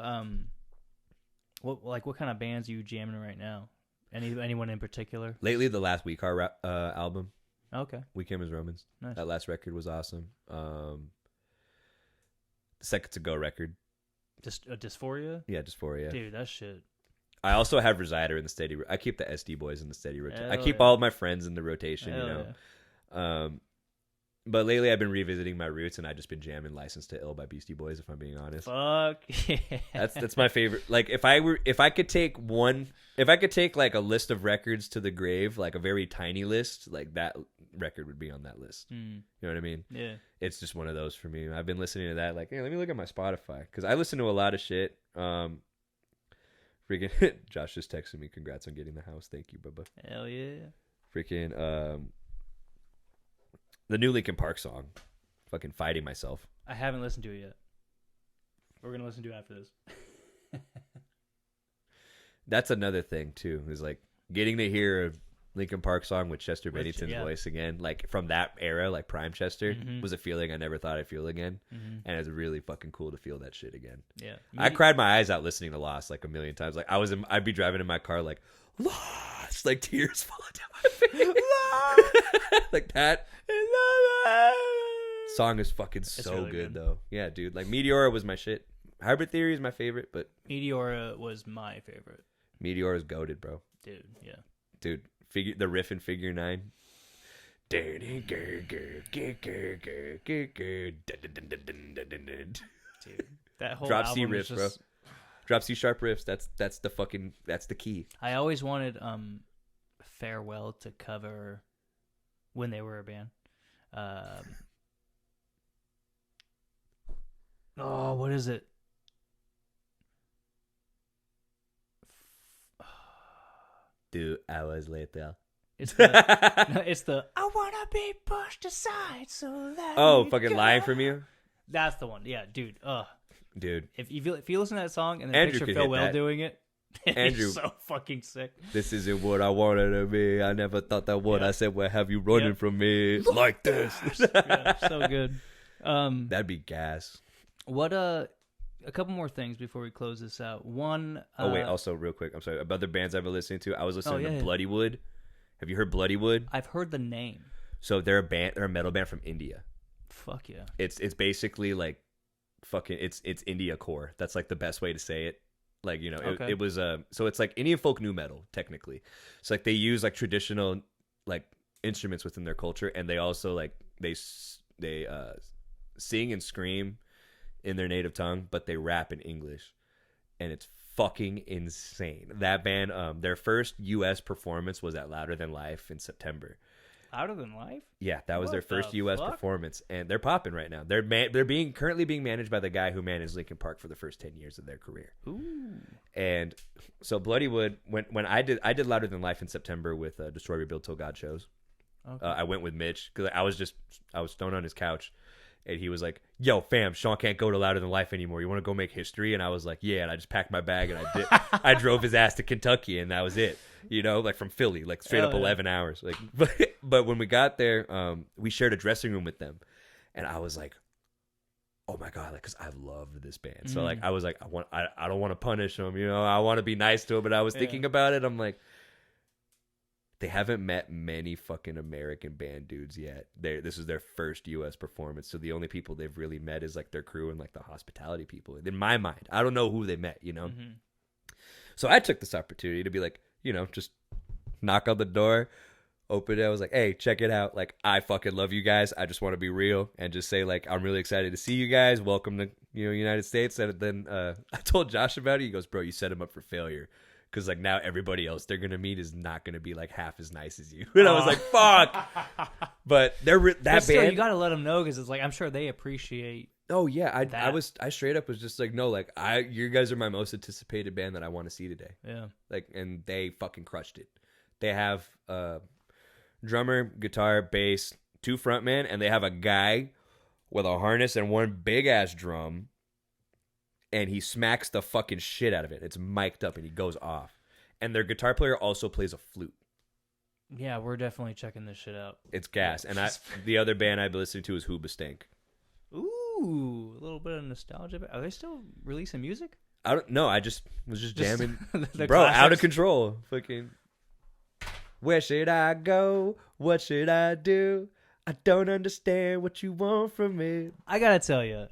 what kind of bands are you jamming right now? Anyone in particular? Lately, the last We Car album, Okay. We Came as Romans. Nice. That last record was awesome. The Second to Go record. Just Dysphoria? Yeah, Dysphoria. Dude, that shit. I also have Resider in the steady. I keep the SD boys in the steady rotation. I Hell keep yeah. all of my friends in the rotation, Hell you know. But lately I've been revisiting my roots, and I've just been jamming "License to Ill" by Beastie Boys. If I'm being honest, Fuck yeah. that's my favorite. Like, if I could take like a list of records to the grave, like a very tiny list, like that record would be on that list. You know what I mean? Yeah. It's just one of those for me. I've been listening to that. Like, hey, let me look at my Spotify, because I listen to a lot of shit. Freaking Josh just texted me. Congrats on getting the house. Thank you, Bubba. Hell yeah. Freaking the new Linkin Park song. Fucking Fighting Myself. I haven't listened to it yet. We're gonna listen to it after this. That's another thing too. Is like getting to hear a Linkin Park song with Chester Bennington's voice again, like from that era, like Prime Chester, was a feeling I never thought I'd feel again, and it's really fucking cool to feel that shit again. Yeah, I cried my eyes out listening to Lost like a million times. Like I'd be driving in my car like Lost, like tears falling down my face, like that. Song is fucking so really good good though. Yeah, dude. Like Meteora was my shit. Hybrid Theory is my favorite, but Meteora was my favorite. Meteora is goated, bro. Dude, yeah. Dude, the riff in Figure 9. Dude, that whole drop C album riffs, is bro. just... Drop C sharp riffs. That's the key. I always wanted Farewell to cover when they were a band. Oh, what is it? Dude, hours later. It's the I wanna be pushed aside so that Fucking Lying From You. That's the one. Yeah, dude. Dude, If you listen to that song and then Andrew picture could Phil hit Well that. doing it, Andrew. it's so fucking sick. this isn't what I wanted to be. I never thought that would. I said, "Well, have you running from me like this?" Yeah, so good. That'd be gas. What a couple more things before we close this out. One. Oh wait, also real quick, I'm sorry about the bands I've been listening to. I was listening to yeah. Bloodywood. Have you heard Bloodywood? I've heard the name. So they're a band. They're a metal band from India. Fuck yeah. It's basically like fucking it's India core. That's like the best way to say it. Like, you know, Okay. it was so it's like Indian folk new metal technically. So like they use like traditional like instruments within their culture, and they also like they sing and scream in their native tongue, but they rap in English, and it's fucking insane. That band, their first U.S. performance was at Louder Than Life in September. Louder Than Life? Yeah, that was What their first the U.S. fuck? performance, and they're popping right now. They're currently being managed by the guy who managed Linkin Park for the first 10 years of their career. Ooh. And so Bloodywood, when I did Louder Than Life in September with Destroy, Rebuild, Till God shows. Okay. I went with Mitch because I was stoned on his couch, and he was like, "Yo, fam, Sean can't go to Louder Than Life anymore. You want to go make history?" And I was like, "Yeah." And I just packed my bag and I did. I drove his ass to Kentucky, and that was it. You know, like from Philly, like straight up 11 hours. Like, but when we got there, we shared a dressing room with them, and I was like, "Oh my god!" Like, because I loved this band. So like, I was like, I don't want to punish them. You know, I want to be nice to them. But I was thinking about it. I'm like, they haven't met many fucking American band dudes yet. This is their first U.S. performance, so the only people they've really met is like their crew and like the hospitality people. In my mind, I don't know who they met, you know. Mm-hmm. So I took this opportunity to be like, you know, just knock on the door, open it. I was like, "Hey, check it out. Like, I fucking love you guys. I just want to be real and just say like, I'm really excited to see you guys. Welcome to United States." And then I told Josh about it. He goes, "Bro, you set him up for failure." Because, like, now everybody else they're going to meet is not going to be, like, half as nice as you. And I was like, fuck. But that But still, band. you got to let them know because it's like, I'm sure they appreciate. Oh, yeah. I that. straight up was just like, no, like, you guys are my most anticipated band that I want to see today. Yeah. Like, and they fucking crushed it. They have drummer, guitar, bass, 2 frontmen, and they have a guy with a harness and 1 big-ass drum. And he smacks the fucking shit out of it. It's mic'd up and he goes off. And their guitar player also plays a flute. Yeah, we're definitely checking this shit out. It's gas. And the other band I've been listening to is Hoobastank. Ooh, a little bit of nostalgia. Are they still releasing music? I don't know. I was just jamming. the Bro, out of classics? control. Fucking. Where should I go? What should I do? I don't understand what you want from me. I gotta tell you,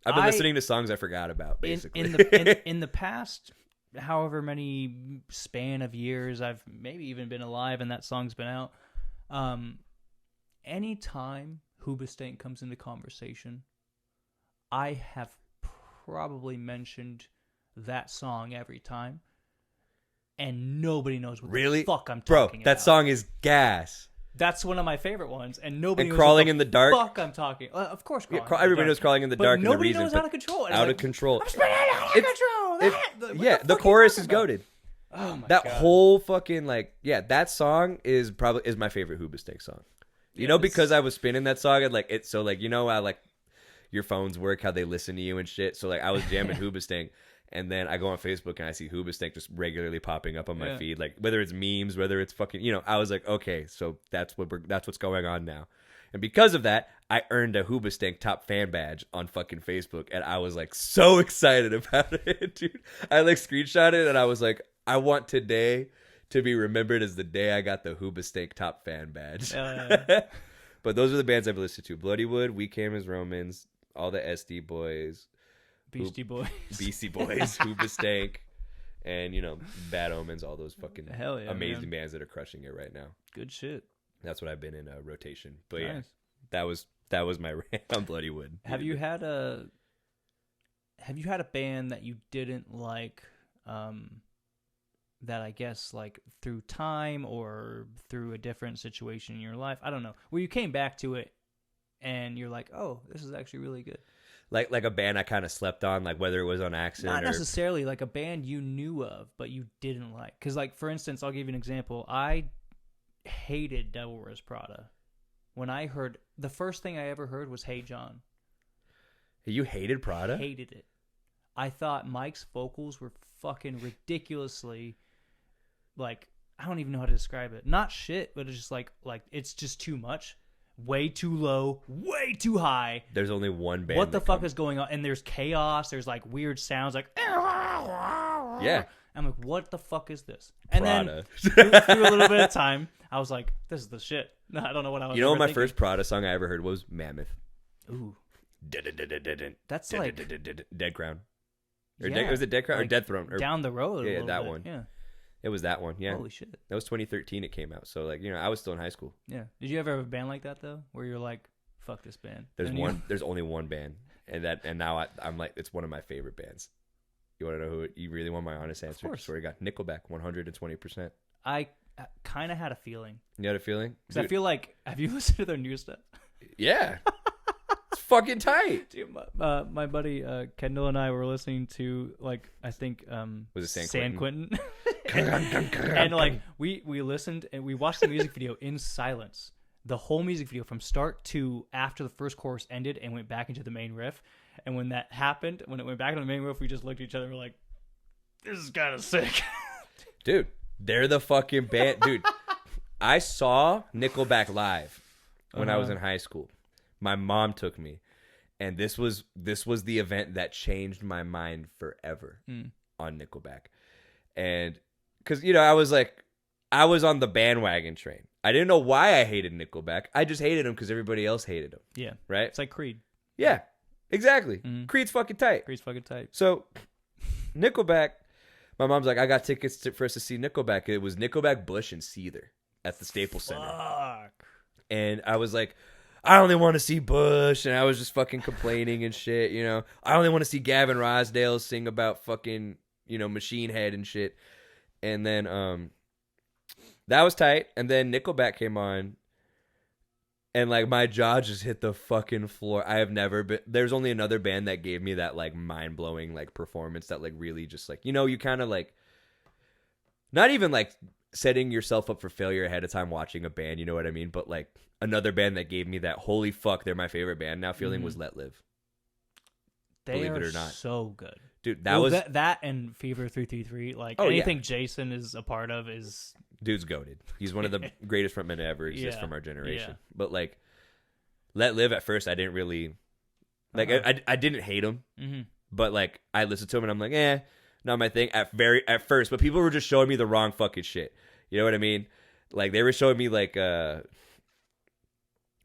I've been listening to songs I forgot about, basically. in the past, however many span of years I've maybe even been alive and that song's been out, anytime Hoobastank comes into conversation, I have probably mentioned that song every time, and nobody knows what Really? the fuck I'm Bro, talking that about. song is gas. That's one of my favorite ones, and nobody And knows Crawling what in the Dark. Fuck, I'm talking. Of course, Yeah, Crawling. everybody knows Crawling in the but Dark. nobody and the reason, knows but Out of Control. And Out it's of Control. I'm spinning out of control. Yeah, the chorus is goated. Oh my That god. whole fucking that song is my favorite Hoobastank song. You know, because I was spinning that song and like so you know how like your phones work, how they listen to you and shit. So like I was jamming Hoobastank, and then I go on Facebook and I see Hoobastank just regularly popping up on my feed, like whether it's memes, whether it's fucking, you know, I was like, okay, so that's what's going on now. And because of that, I earned a Hoobastank top fan badge on fucking Facebook, and I was like so excited about it, dude. I like screenshot it and I was like, I want today to be remembered as the day I got the Hoobastank top fan badge. But those are the bands I've listened to: Bloodywood, We Came as Romans, all the SD Boys, Beastie Boys, Hoobastank, and you know, Bad Omens. All those fucking amazing bands that are crushing it right now. Good shit. That's what I've been in a rotation. But Nice. yeah, that was my rant on Bloodywood. Have you had a band that you didn't like? That I guess like through time or through a different situation in your life, I don't know, where you came back to it and you're like, oh, this is actually really good. Like a band I kind of slept on, like whether it was on accident Not or necessarily like a band you knew of but you didn't like. Because like for instance, I'll give you an example. I hated Devil Wears Prada. When I heard, the first thing I ever heard was Hey John. You hated Prada? Hated it. I thought Mike's vocals were fucking ridiculously, like, I don't even know how to describe it. Not shit, but it's just like it's just too much. Way too low, way too high. There's only one band. What the fuck is going on? And there's chaos. There's like weird sounds, like yeah. I'm like, what the fuck is this? And Prada. then through a little bit of time, I was like, this is the shit. No, I don't know what I was. You know what my thinking. first Prada song I ever heard was Mammoth. Ooh, That's like Dead Crown. Or yeah, was it Dead Crown or like Dead Throne? Or, down the road. yeah, a that little bit. one. Yeah. It was that one. Yeah. Holy shit. That was 2013. It came out. So like, you know, I was still in high school. Yeah. Did you ever have a band like that though, where you're like, fuck this band? There's only one band, and now I'm like, it's one of my favorite bands. You want to know who? You really want my honest answer? Of course. Swear to God, Nickelback, 120%. I kind of had a feeling. You had a feeling? Because I feel like, have you listened to their new stuff? Yeah. It's fucking tight. Dude, my buddy Kendall and I were listening to, like, I think Was it San Quentin? And like we listened and we watched the music video in silence. The whole music video from start to after the first chorus ended and went back into the main riff. And when that happened, when it went back into the main riff, we just looked at each other and were like, this is kind of sick. Dude, they're the fucking band. Dude, I saw Nickelback live when I was in high school. My mom took me, and this was the event that changed my mind forever on Nickelback. And because, you know, I was on the bandwagon train. I didn't know why I hated Nickelback. I just hated them because everybody else hated them. Yeah. Right? It's like Creed. Yeah, exactly. Creed's fucking tight. Creed's fucking tight. So, Nickelback, my mom's like, I got tickets for us to see Nickelback. It was Nickelback, Bush, and Seether at the Staples Center. Fuck. And I was like, I only want to see Bush. And I was just fucking complaining and shit, you know. I only want to see Gavin Rossdale sing about fucking, you know, Machine Head and shit. And then that was tight. And then Nickelback came on. And, like, my jaw just hit the fucking floor. I have never been... There's only another band that gave me that, like, mind-blowing, like, performance that, like, really just, like... You know, you kind of, like... Not even, like, setting yourself up for failure ahead of time watching a band, you know what I mean? But, like, another band that gave me that, holy fuck, they're my favorite band now feeling was Let Live. They Believe are it or not. so good. Dude, that was... That and Fever 333. Like, Oh, anything yeah. Jason is a part of is... Dude's goated. He's one of the greatest frontmen to ever exist from our generation. Yeah. But, like, Let Live at first, I didn't really... Like, I didn't hate him. Mm-hmm. But, like, I listened to him and I'm like, not my thing at first. But people were just showing me the wrong fucking shit. You know what I mean? Like, they were showing me, like, I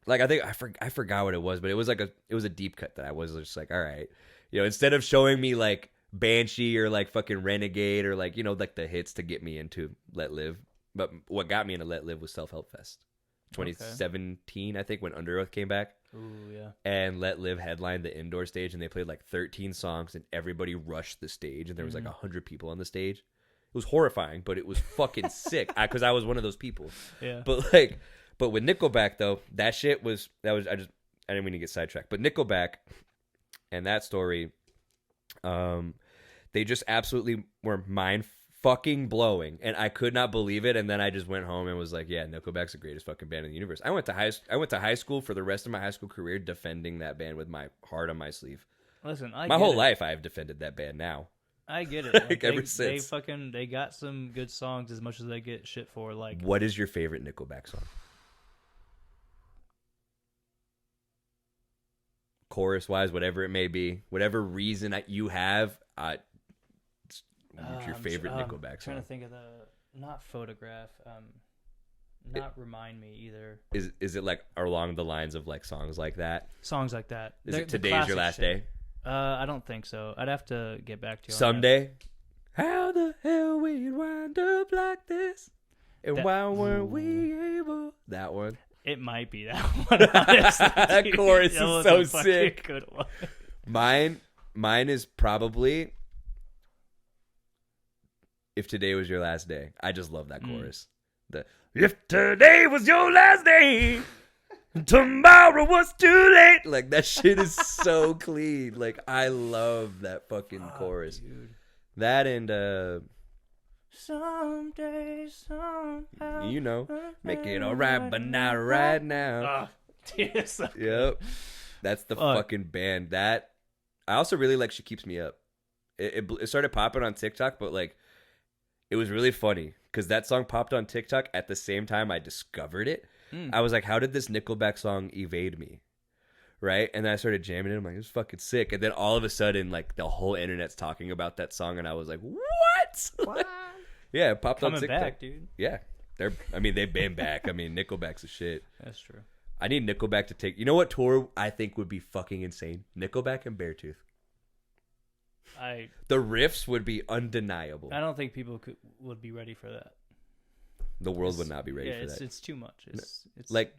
think I forgot what it was, but it was a deep cut that I was just like, all right. You know, instead of showing me, like, Banshee or, like, fucking Renegade or, like, you know, like, the hits to get me into Let Live. But what got me into Let Live was Self-Help Fest. 2017, I think, when Under Oath came back. Ooh, yeah. And Let Live headlined the indoor stage, and they played like 13 songs, and everybody rushed the stage, and there was like 100 people on the stage. It was horrifying, but it was fucking sick because I was one of those people. Yeah. But like, But with Nickelback though, I didn't mean to get sidetracked. But Nickelback and that story, they just absolutely were mind fucking blowing, and I could not believe it. And then I just went home and was like, yeah, Nickelback's the greatest fucking band in the universe. I went to high school for the rest of my high school career defending that band with my heart on my sleeve. Listen, my whole life I have defended that band now. I get it. Like, ever since. They got some good songs as much as they get shit for. Like, what is your favorite Nickelback song? Chorus wise, whatever it may be, whatever reason that you have, your favorite Nickelback song? I'm trying to think of not Photograph, not Remind Me either. Is it like along the lines of like songs like that? Songs like that. Is it Today's Your Last Day? I don't think so. I'd have to get back to you. Someday. How the hell we wind up like this? And why weren't we able? That one. It might be that one. Honestly. That chorus is so sick. Good one. Mine is probably If Today Was Your Last Day. I just love that chorus. If today was your last day, tomorrow was too late. Like, that shit is so clean. Like, I love that fucking chorus. Dude. That and Someday, somehow, you know, make it alright, but not right now. Dude, so yep, that's the fucking band. That I also really like. She Keeps Me Up. It started popping on TikTok, but like, it was really funny because that song popped on TikTok at the same time I discovered it. I was like, how did this Nickelback song evade me? Right? And then I started jamming it. I'm like, it's fucking sick. And then all of a sudden, like, the whole internet's talking about that song, and I was like, what? Yeah, it popped on TikTok. Coming back, dude. Yeah. They've been back. I mean, Nickelback's a shit. That's true. I need Nickelback to take... You know what tour I think would be fucking insane? Nickelback and Beartooth. The riffs would be undeniable. I don't think people would be ready for that. The world would not be ready for that. It's too much. It's like...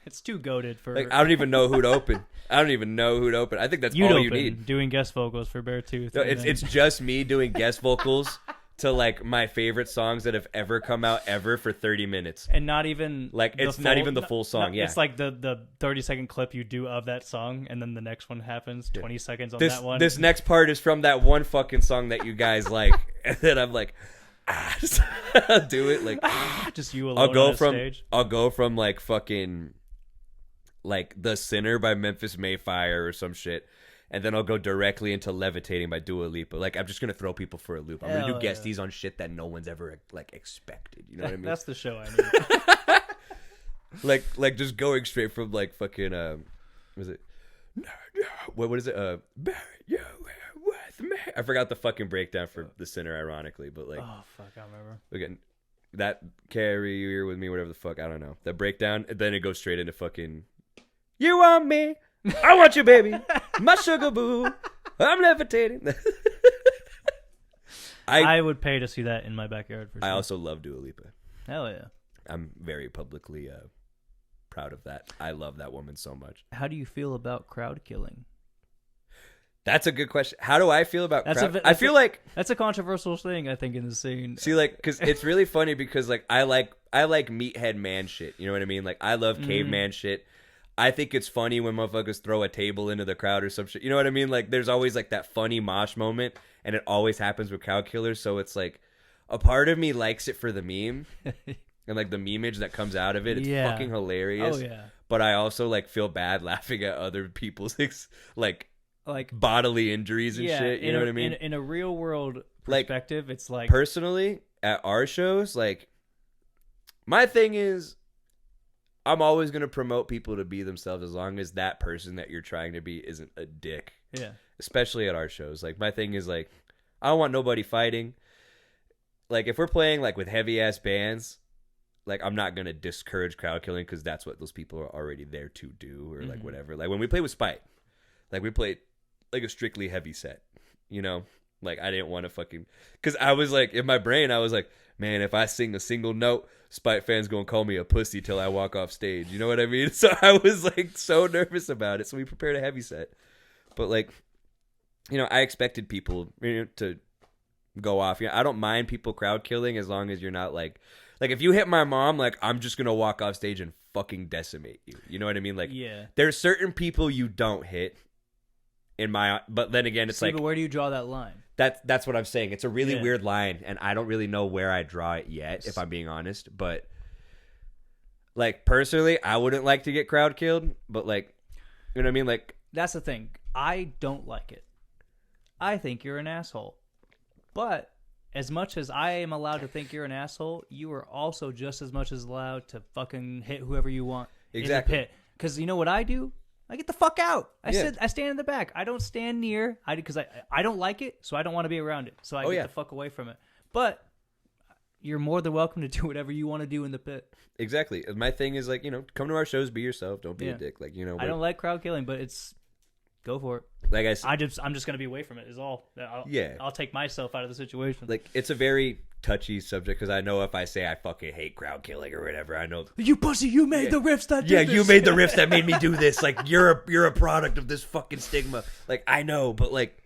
It's too goated for... Like, I don't even know who'd open. I think that's all you need. Doing guest vocals for Beartooth. No, it's just me doing guest vocals to like my favorite songs that have ever come out ever for 30 minutes. And not even like not even the full song. Yeah, it's like the 30-second clip you do of that song, and then the next one happens 20 seconds on that one. This next part is from that one fucking song that you guys like, and then I'm like, just do it like just you alone on stage. I'll go from like fucking like The Sinner by Memphis Mayfire or some shit. And then I'll go directly into Levitating by Dua Lipa. Like, I'm just going to throw people for a loop. I'm going to do guesties on shit that no one's ever, like, expected. You know what I mean? That's the show I need. like just going straight from, like, fucking, was it? What is it? Bear you with me. I forgot the fucking breakdown for The Sinner, ironically. But, like. Oh, fuck, I remember. Again, that carry you here with me, whatever the fuck. I don't know. That breakdown. And then it goes straight into fucking, you want me. I want you, baby. My sugar boo. I'm levitating. I would pay to see that in my backyard for sure. I also love Dua Lipa. Hell yeah. I'm very publicly proud of that. I love that woman so much. How do you feel about crowd killing? That's a good question. How do I feel about crowd? I feel like that's a controversial thing, I think, in the scene. See, like, because it's really funny because, like, I like meathead man shit. You know what I mean? Like, I love caveman shit. I think it's funny when motherfuckers throw a table into the crowd or some shit. You know what I mean? Like, there's always, like, that funny mosh moment, and it always happens with crowd killers. So it's, like, a part of me likes it for the meme. And, like, the memeage that comes out of it. It's fucking hilarious. Oh, yeah. But I also, like, feel bad laughing at other people's, like bodily injuries and shit. You know what I mean? In a real-world perspective, like, it's, like... Personally, at our shows, like, my thing is... I'm always going to promote people to be themselves as long as that person that you're trying to be isn't a dick. Yeah. Especially at our shows. Like, my thing is, like, I don't want nobody fighting. Like, if we're playing, like, with heavy-ass bands, like, I'm not going to discourage crowd killing because that's what those people are already there to do or, like, whatever. Like, when we play with Spite, like, we played, like, a strictly heavy set, you know? Like, I didn't want to fucking... Because I was, like, in my brain, I was like, man, if I sing a single note... Spite fans gonna call me a pussy till I walk off stage. You know what I mean? So I was like so nervous about it. So we prepared a heavy set. But like, you know, I expected people to go off. You know, I don't mind people crowd killing as long as you're not like Like, if you hit my mom, like, I'm just gonna walk off stage and fucking decimate you. You know what I mean? Like, Yeah. there's certain people you don't hit. But then again, it's See, like, but where do you draw that line? that's what I'm saying. It's a really Yeah. weird line, and I don't really know where I draw it yet, if I'm being honest. But like, personally, I wouldn't like to get crowd killed. But like, you know what I mean? Like, That's the thing. I don't like it. I think you're an asshole. But as much as I am allowed to think you're an asshole, you are also just as much as allowed to fucking hit whoever you want Exactly. in the pit. Because you know what I do? I get the fuck out. I Yeah. stand in the back. I don't stand near. Because I don't like it, so I don't want to be around it. So I get the fuck away from it. But you're more than welcome to do whatever you want to do in the pit. exactly. My thing is like, come to our shows, be yourself, don't be Yeah. a dick. Like, I don't like crowd killing, but it's go for it. like I said, I'm just gonna be away from it. Is all. I'll take myself out of the situation. like, it's a very touchy subject because I know if I say I fucking hate crowd killing or whatever, I know. You pussy, you made the riffs that Yeah, did you this. made the riffs that made me do this. Like, you're a product of this fucking stigma. Like, I know, but like,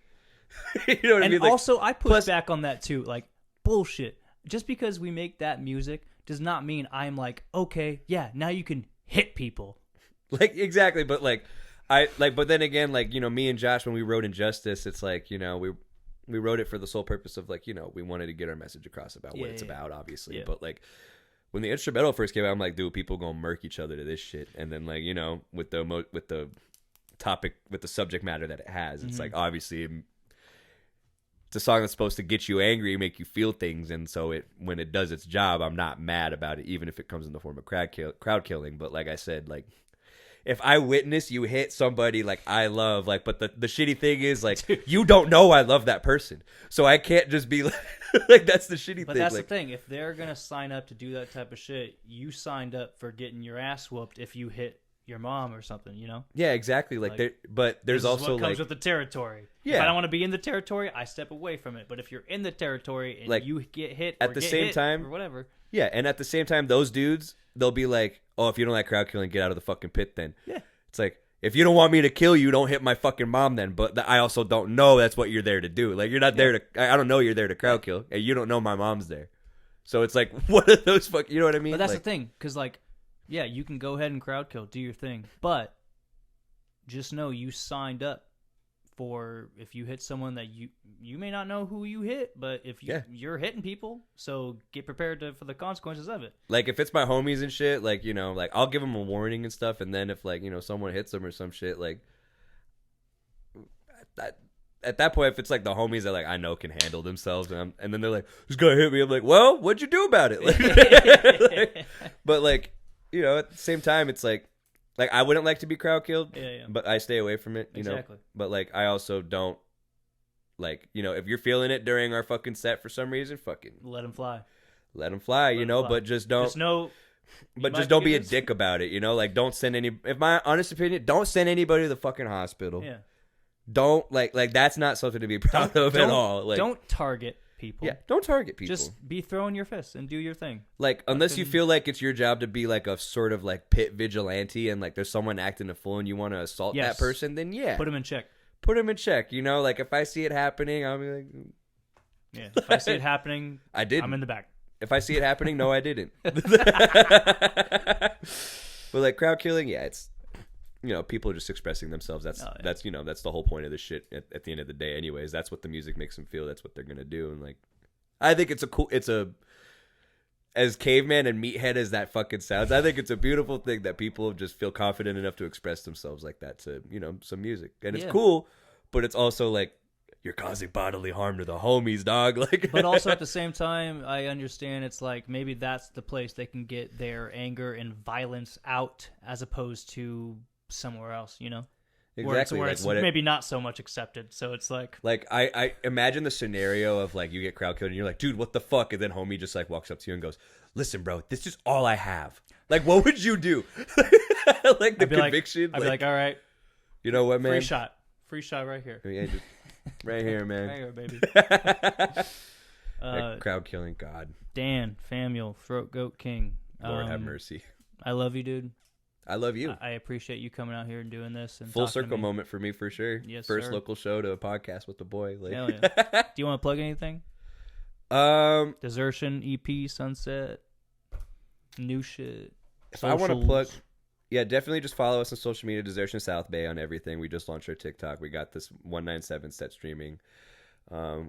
you know what I And mean? Like, also, I push plus- back on that too. Like, bullshit. Just because we make that music does not mean I'm like, okay, yeah, now you can hit people. like, exactly. But like, but then again, like, me and Josh, when we wrote Injustice, it's like, we wrote it for the sole purpose of like, we wanted to get our message across about what it's about, obviously. Yeah. But like, when the instrumental first came out, I'm like, dude, people gonna murk each other to this shit. And then like, with the topic, with the subject matter that it has, it's like, obviously, it's a song that's supposed to get you angry, make you feel things, and so when it does its job, I'm not mad about it, even if it comes in the form of crowd killing. But like I said, like, if I witness you hit somebody like I love, like, but the shitty thing is like, you don't know I love that person, so I can't just be like, like, that's the shitty But thing. that's like, the thing. If they're gonna sign up to do that type of shit, you signed up for getting your ass whooped if you hit your mom or something. yeah, exactly. Like, but there's This is also what comes like, with the territory. If Yeah. I don't want to be in the territory, I step away from it. But if you're in the territory and Like, you get hit at or the get same hit time- or whatever, yeah, and at the same time, those dudes, they'll be like, oh, if you don't like crowd killing, get out of the fucking pit then. Yeah. It's like, if you don't want me to kill you, don't hit my fucking mom then. But I also don't know that's what you're there to do. Like, you're not there to, I don't know you're there to crowd kill, and you don't know my mom's there. So it's like, what are those you know what I mean? But that's like, the thing, because like, yeah, you can go ahead and crowd kill, do your thing, but just know you signed up for if you hit someone that you may not know who you hit, but if you're hitting people, so get prepared for the consequences of it. Like, if it's my homies and shit, like, like, I'll give them a warning and stuff, and then if, like, someone hits them or some shit, like, at that point, if it's like the homies that like I know can handle themselves, and then they're like, "This guy hit me," I'm like, "Well, what'd you do about it?" Like, but like, at the same time, it's like I wouldn't like to be crowd killed, Yeah. but I stay away from it, Exactly. But like, I also don't like, if you're feeling it during our fucking set for some reason, fucking Let them fly. let them fly, Let 'em fly. But just don't. Just know. But might just don't be be a this- dick about it, Like, don't send any. If my honest opinion, don't send anybody to the fucking hospital. Yeah. Don't like that's not something to be proud of at all. Like, don't target people. yeah, don't target people. Just be throwing your fists and do your thing. like, unless you feel like it's your job to be like a sort of like pit vigilante, and like there's someone acting a fool and you want to assault Yes. that person, then yeah, Put them in check. put them in check. Like, if I see it happening, I'll be like, Yeah. If I see it happening, I didn't. I'm in the back. If I see it happening, no, I didn't. But like crowd killing, yeah, it's people are just expressing themselves. That's that's the whole point of this shit. At the end of the day, anyways, that's what the music makes them feel. That's what they're gonna do. And like, I think it's as caveman and meathead as that fucking sounds, I think it's a beautiful thing that people just feel confident enough to express themselves like that to some music, and it's cool. But it's also like, you're causing bodily harm to the homies, dog. Like, But also at the same time, I understand it's like maybe that's the place they can get their anger and violence out as opposed to somewhere else, exactly. Where like, it's what maybe not so much accepted. So it's like, I imagine the scenario of like, you get crowd killed and you're like, dude, what the fuck? And then homie just like walks up to you and goes, listen, bro, this is all I have. Like, what would you do? Like, the conviction. I'd be like, all right, you know what, man? free shot right here. Yeah, just right here, man. Right here, baby. Like, crowd killing, God. Dan, Famuel, Throat Goat King. Lord have mercy. I love you, dude. I love you. I appreciate you coming out here and doing this. And Full talking to circle me. moment for me, for sure. Yes, First sir. local show to a podcast with the boy. Like, Hell yeah. Do you want to plug anything? Desertion EP, Sunset. New shit. If I want to Socials. plug, yeah, definitely just follow us on social media, Desertion South Bay on everything. We just launched our TikTok. We got this 197 set streaming.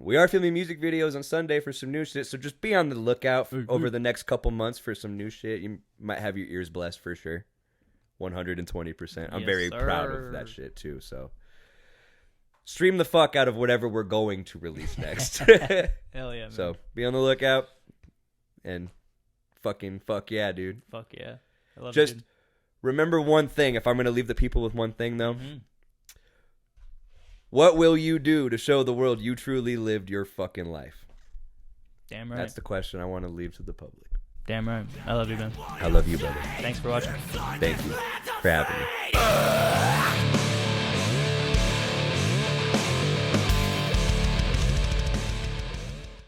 We are filming music videos on Sunday for some new shit, so just be on the lookout over the next couple months for some new shit. You might have your ears blessed for sure. 120%. I'm Yes, very proud sir. of that shit too, so stream the fuck out of whatever we're going to release next. Hell yeah, man. So be on the lookout and fucking fuck yeah, dude. Fuck yeah. I love Just it, dude. remember one thing. If I'm going to leave the people with one thing, though, Mhm. what will you do to show the world you truly lived your fucking life? Damn right. That's the question I want to leave to the public. Damn right. I love you, man. I love you, brother. Thanks for watching. Thank you for having me.